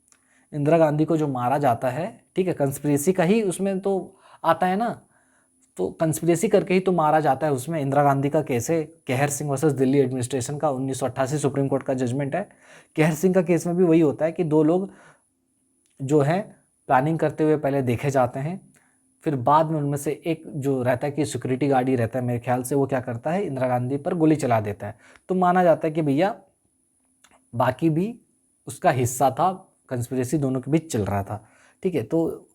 इंदिरा गांधी को जो मारा जाता है, ठीक है, कंस्पिरेसी का ही उसमें तो आता है ना, तो कंस्पिरेसी करके ही तो मारा जाता है उसमें। इंदिरा गांधी का केस है कहर सिंह वर्सेस दिल्ली एडमिनिस्ट्रेशन का, 1988 सुप्रीम कोर्ट का जजमेंट है। कहर सिंह का केस में भी वही होता है कि 2 लोग जो है प्लानिंग करते हुए पहले देखे जाते हैं, फिर बाद में उनमें से एक जो रहता है कि सिक्योरिटी गार्ड ही रहता है मेरे ख्याल से, वो क्या करता है इंदिरा गांधी पर गोली चला देता है। तो माना जाता है कि भैया बाकी भी उसका हिस्सा था, कंस्पिरेसी दोनों के बीच चल रहा था। ठीक है, तो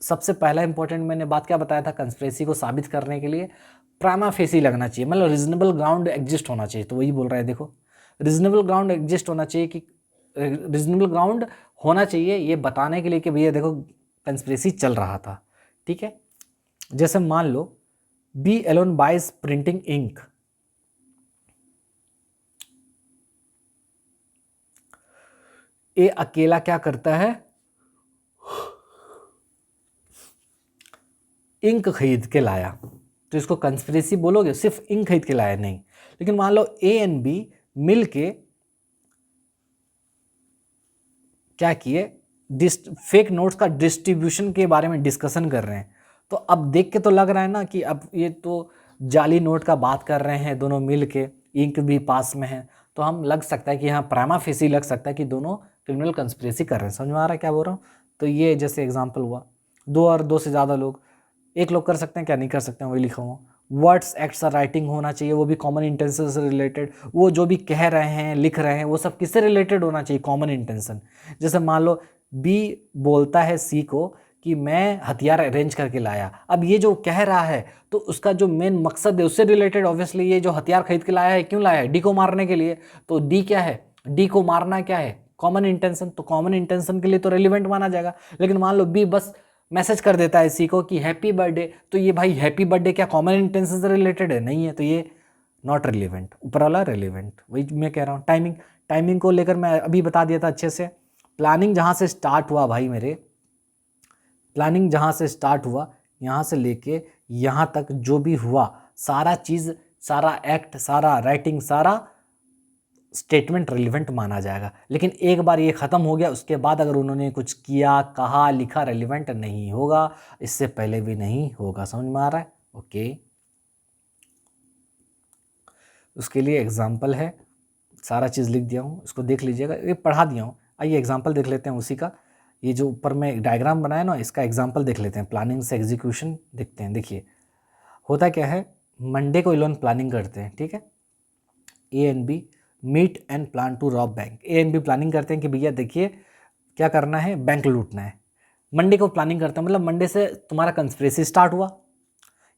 सबसे पहला इंपॉर्टेंट मैंने बात क्या बताया था, कंस्पिरेसी को साबित करने के लिए प्राइमा फेसी लगना चाहिए, मतलब रीजनेबल ग्राउंड एग्जिस्ट होना चाहिए। तो वही बोल रहा है, देखो रीजनेबल ग्राउंड एग्जिस्ट होना चाहिए, कि रीजनेबल ग्राउंड होना चाहिए ये बताने के लिए कि भैया देखो कंस्पिरेसी चल रहा था। ठीक है, जैसे मान लो B alone buys printing ink, A अकेला क्या करता है, इंक खरीद के लाया। तो इसको कंस्पिरेसी बोलोगे? सिर्फ इंक खरीद के लाया नहीं, लेकिन मान लो ए एंड बी मिल के क्या किए, फेक नोट्स का डिस्ट्रीब्यूशन के बारे में डिस्कशन कर रहे हैं। तो अब देख के तो लग रहा है ना कि अब ये तो जाली नोट का बात कर रहे हैं दोनों मिल के, इंक भी पास में है, तो हम लग सकता है कि यहाँ प्राइमा फेसी लग सकता है कि दोनों क्रिमिनल कंस्पिरेसी कर रहे हैं। समझ में आ रहा है क्या बोल रहा हूँ? तो ये जैसे एग्जाम्पल हुआ, 2 और 2 से ज़्यादा लोग, एक लोग कर सकते हैं क्या? नहीं कर सकते हैं, वही लिखा हुआ। वर्ड्स एक्ट्स और राइटिंग होना चाहिए, वो भी कॉमन इंटेंशन से रिलेटेड। वो जो भी कह रहे हैं लिख रहे हैं वो सब किससे रिलेटेड होना चाहिए? Common intention. जैसे मान लो बी बोलता है सी को कि मैं हथियार अरेंज करके लाया, अब ये जो कह रहा है तो उसका जो मेन मकसद है उससे रिलेटेड, ऑब्वियसली ये जो हथियार खरीद के लाया है क्यों लाया है? डी को मारने के लिए। तो डी क्या है? डी को मारना क्या है? Common intention. तो कॉमन इंटेंशन के लिए तो रेलिवेंट माना जाएगा। लेकिन मान लो बी बस मैसेज कर देता है सी को कि हैप्पी बर्थडे, तो ये भाई हैप्पी बर्थडे क्या कॉमन इंटेंशन से रिलेटेड है? नहीं है, तो ये नॉट रिलेवेंट। ऊपर वाला रिलेवेंट, वही मैं कह रहा हूँ। टाइमिंग को लेकर मैं अभी बता दिया था अच्छे से। प्लानिंग जहाँ से स्टार्ट हुआ भाई मेरे, प्लानिंग जहाँ से स्टार्ट हुआ यहाँ से लेके यहाँ तक जो भी हुआ, सारा चीज़, सारा एक्ट, सारा राइटिंग, सारा स्टेटमेंट रिलेवेंट माना जाएगा। लेकिन एक बार ये ख़त्म हो गया उसके बाद अगर उन्होंने कुछ किया, कहा, लिखा, रिलेवेंट नहीं होगा, इससे पहले भी नहीं होगा। समझ में आ रहा है? ओके, उसके लिए एग्जाम्पल है, सारा चीज़ लिख दिया हूँ, इसको देख लीजिएगा, ये पढ़ा दिया हूँ। आइए एग्जाम्पल देख लेते हैं उसी का। ये जो ऊपर में डायग्राम बनाया ना, इसका एग्जाम्पल देख लेते हैं, प्लानिंग से एग्जीक्यूशन देखते हैं। देखिए होता क्या है, मंडे को ये लोग प्लानिंग करते हैं, ठीक है, A and B meet and plan to rob bank. A and B planning करते हैं कि भैया देखिए क्या करना है, बैंक लूटना है। मंडे को प्लानिंग करते हैं, मतलब मंडे से तुम्हारा कंस्पिरेसी स्टार्ट हुआ।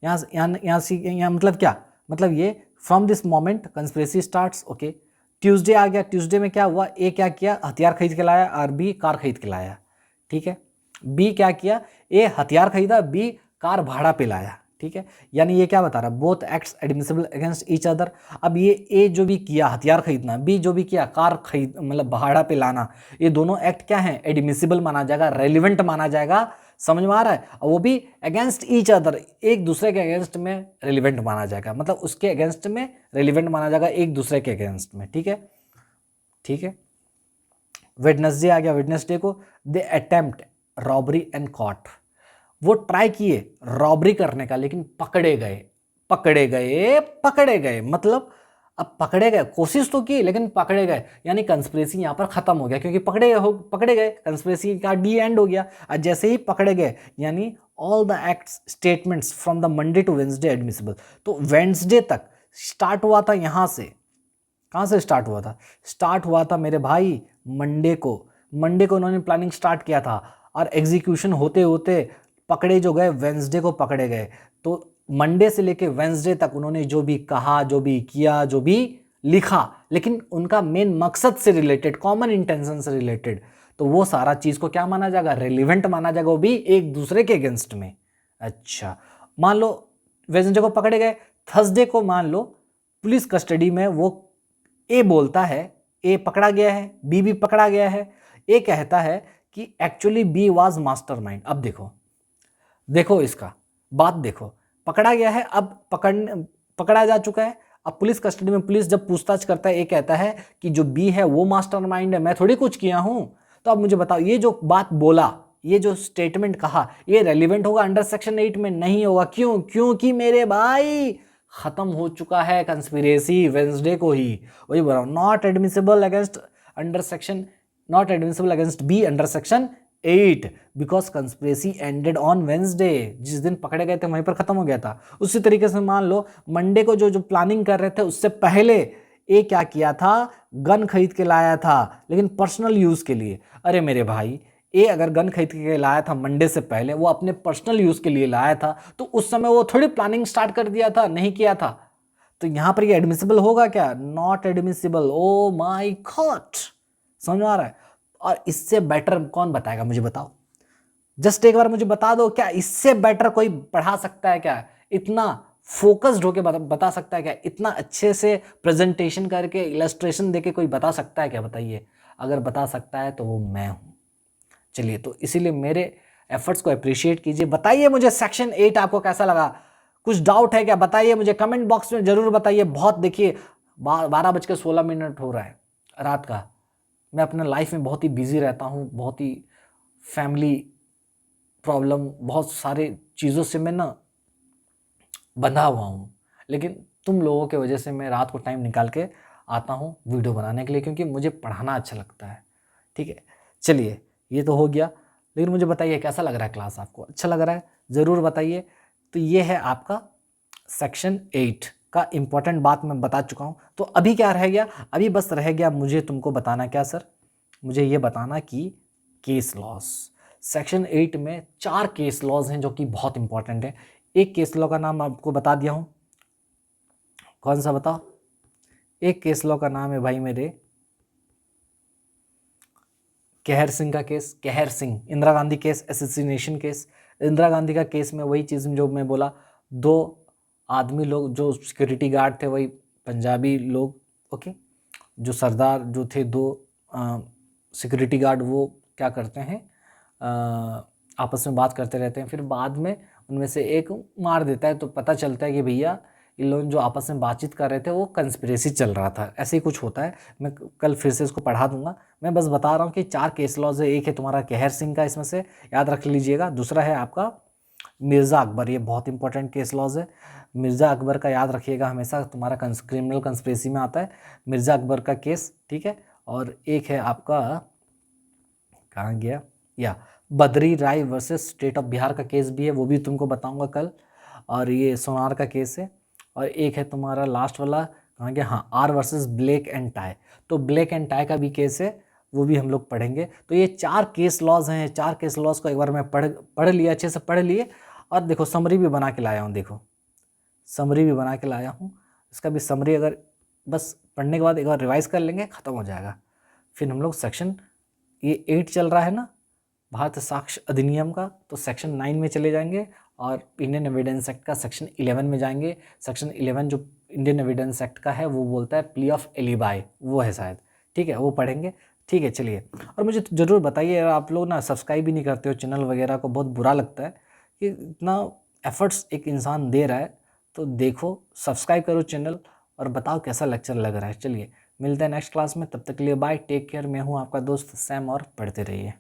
यहाँ मतलब क्या, मतलब ये from this moment conspiracy starts. Okay, Tuesday आ गया, ट्यूसडे में क्या हुआ, ए क्या किया, हथियार खरीद के लाया और बी कार खरीद के लाया। ठीक है, बी क्या किया, ए हथियार खरीदा, बी कार भाड़ा पे लाया। ठीक है, यानी ये क्या बता रहा है, both acts admissible against each other. अब ये ए जो भी किया हथियार खरीदना, बी जो भी किया कार खरीद मतलब भाड़ा पे लाना, ये दोनों एक्ट क्या है, एडमिसिबल माना जाएगा, रेलिवेंट माना जाएगा। समझ में आ रहा है, और वो भी अगेंस्ट ईच अदर, एक दूसरे के अगेंस्ट में रेलिवेंट माना जाएगा, मतलब उसके अगेंस्ट में रेलिवेंट माना जाएगा एक दूसरे के अगेंस्ट में। ठीक है, ठीक है। वेडनेसडे आ गया, वेडनेसडे को दे अटेम्प्ट रॉबरी एंड कॉट, वो ट्राई किए रॉबरी करने का लेकिन पकड़े गए, पकड़े गए, पकड़े गए, मतलब अब पकड़े गए, कोशिश तो की लेकिन पकड़े गए, यानी कंस्पिरेसी यहाँ पर खत्म हो गया, क्योंकि पकड़े गए, कंस्पिरेसी का डी एंड हो गया। और जैसे ही पकड़े गए यानी all the acts statements from the Monday to Wednesday admissible. तो वेंसडे तक स्टार्ट हुआ था, यहाँ से कहाँ से स्टार्ट हुआ था, स्टार्ट हुआ था मेरे भाई मंडे को, मंडे को उन्होंने प्लानिंग स्टार्ट किया था और एग्जीक्यूशन होते होते पकड़े जो गए वेंसडे को पकड़े गए। तो मंडे से लेके वेंसडे तक उन्होंने जो भी कहा, जो भी किया, जो भी लिखा, लेकिन उनका मेन मकसद से रिलेटेड, कॉमन इंटेंशन से रिलेटेड, तो वो सारा चीज़ को क्या माना जाएगा, रेलिवेंट माना जाएगा, वो भी एक दूसरे के अगेंस्ट में। अच्छा, मान लो वेंसडे को पकड़े गए, थर्सडे को मान लो पुलिस कस्टडी में वो ए बोलता है, ए पकड़ा गया है, बी भी पकड़ा गया है, ए कहता है कि एक्चुअली बी वाज मास्टरमाइंड। अब देखो, देखो इसका बात देखो, पकड़ा गया है, अब पकड़ा जा चुका है, अब पुलिस कस्टडी में पुलिस जब पूछताछ करता है, ए कहता है कि जो बी है वो मास्टरमाइंड है, मैं थोड़ी कुछ किया हूं। तो अब मुझे बताओ, ये जो बात बोला, ये जो स्टेटमेंट कहा, ये रेलिवेंट होगा अंडर सेक्शन 8 में? नहीं होगा। क्यों? क्योंकि मेरे भाई खत्म हो चुका है कंस्पिरेसी वेंसडे को ही। वही बोल रहा हूं, not admissible against under section, not admissible against be under section 8 because conspiracy ended on Wednesday. जिस दिन पकड़े गए थे वहीं पर खत्म हो गया था। उसी तरीके से मान लो मंडे को जो प्लानिंग कर रहे थे उससे पहले ए क्या किया था, गन खरीद के लाया था, लेकिन पर्सनल यूज के लिए। अरे मेरे भाई, ए अगर गन खरीद के लाया था मंडे से पहले, वो अपने पर्सनल यूज के लिए लाया था, तो उस समय वो थोड़ी प्लानिंग स्टार्ट कर दिया था, नहीं किया था। तो यहां पर ये एडमिसिबल होगा क्या? Not admissible. O my God, समझ में आ रहा है? और इससे बेटर कौन बताएगा, मुझे बताओ, जस्ट एक बार मुझे बता दो, क्या इससे बेटर कोई पढ़ा सकता है क्या? इतना फोकस्ड होके बता सकता है क्या? इतना अच्छे से प्रेजेंटेशन करके इलस्ट्रेशन देके कोई बता सकता है क्या? बताइए। अगर बता सकता है तो वो मैं हूं। चलिए, तो इसीलिए मेरे एफर्ट्स को अप्रिशिएट कीजिए। बताइए मुझे सेक्शन 8 आपको कैसा लगा? कुछ डाउट है क्या? बताइए मुझे, कमेंट बॉक्स में जरूर बताइए। बहुत देखिए 12:16 हो रहा है रात का। मैं अपने लाइफ में बहुत ही बिजी रहता हूँ, बहुत ही फैमिली प्रॉब्लम, बहुत सारे चीज़ों से मैं ना बंधा हुआ हूँ, लेकिन तुम लोगों के वजह से मैं रात को टाइम निकाल के आता हूँ वीडियो बनाने के लिए, क्योंकि मुझे पढ़ाना अच्छा लगता है। ठीक है, चलिए ये तो हो गया, लेकिन मुझे बताइए कैसा लग रहा है क्लास? आपको अच्छा लग रहा है? ज़रूर बताइए। तो ये है आपका सेक्शन 8 का इम्पोर्टेंट बात मैं बता चुका हूँ। तो अभी क्या रह गया? अभी बस रह गया मुझे तुमको बताना, क्या सर? मुझे ये बताना कि केस लॉस। सेक्शन 8 में 4 केस लॉज हैं जो कि बहुत इंपॉर्टेंट है। एक केस लॉ का नाम आपको बता दिया हूँ, कौन सा बताओ? एक केस लॉ का नाम है भाई मेरे कहर सिंह का केस। कहर Singh, Indira Gandhi case, assassination case. Indira Gandhi का केस में वही चीज़ जो मैं बोला, 2 आदमी लोग जो सिक्योरिटी गार्ड थे, वही पंजाबी लोग, ओके, जो सरदार जो थे 2 सिक्योरिटी गार्ड, वो क्या करते हैं, आपस में बात करते रहते हैं, फिर बाद में उनमें से एक मार देता है। तो पता चलता है कि भैया इन लोग जो आपस में बातचीत कर रहे थे वो कंस्पिरेसी चल रहा था। ऐसे ही कुछ होता है, मैं कल फिर से इसको पढ़ा दूंगा। मैं बस बता रहा हूँ कि 4 केस लॉज है। एक है तुम्हारा कहर सिंह का, इसमें से याद रख लीजिएगा। दूसरा है आपका मिर्ज़ा अकबर, ये बहुत इंपॉर्टेंट केस लॉज है। मिर्ज़ा अकबर का याद रखिएगा हमेशा, तुम्हारा क्रिमिनल कंस्पिरेसी में आता है मिर्ज़ा अकबर का केस। ठीक है, और एक है आपका, कहाँ गया, या बद्री राय वर्सेस स्टेट ऑफ बिहार का केस भी है, वो भी तुमको बताऊंगा कल। और ये सोनार का केस है। और एक है तुम्हारा लास्ट वाला, कहाँ गया, हाँ, R versus black and tie. तो ब्लैक एंड टाई का भी केस है, वो भी हम लोग पढ़ेंगे। तो ये 4 केस लॉज हैं। 4 केस लॉज को एक बार मैं पढ़ लिया, अच्छे से पढ़ लिए। और देखो समरी भी बना के लाया हूँ, देखो समरी भी बना के लाया हूँ, इसका भी समरी अगर बस पढ़ने के बाद एक बार रिवाइज कर लेंगे, ख़त्म हो जाएगा। फिर हम लोग सेक्शन ये 8 चल रहा है ना भारतीय साक्ष्य अधिनियम का, तो सेक्शन 9 में चले जाएंगे और इंडियन एविडेंस एक्ट का सेक्शन 11 में जाएंगे। सेक्शन 11 जो इंडियन एविडेंस एक्ट का है वो बोलता है प्ली ऑफ एलिबाई, वो है शायद, ठीक है, वो पढ़ेंगे। ठीक है, चलिए। और मुझे ज़रूर बताइए, अगर आप लोग ना सब्सक्राइब भी नहीं करते हो चैनल वगैरह को, बहुत बुरा लगता है कि इतना एफर्ट्स एक इंसान दे रहा है, तो देखो सब्सक्राइब करो चैनल और बताओ कैसा लेक्चर लग रहा है। चलिए मिलते हैं नेक्स्ट क्लास में, तब तक के लिए बाय, टेक केयर। मैं हूँ आपका दोस्त सैम और पढ़ते रहिए।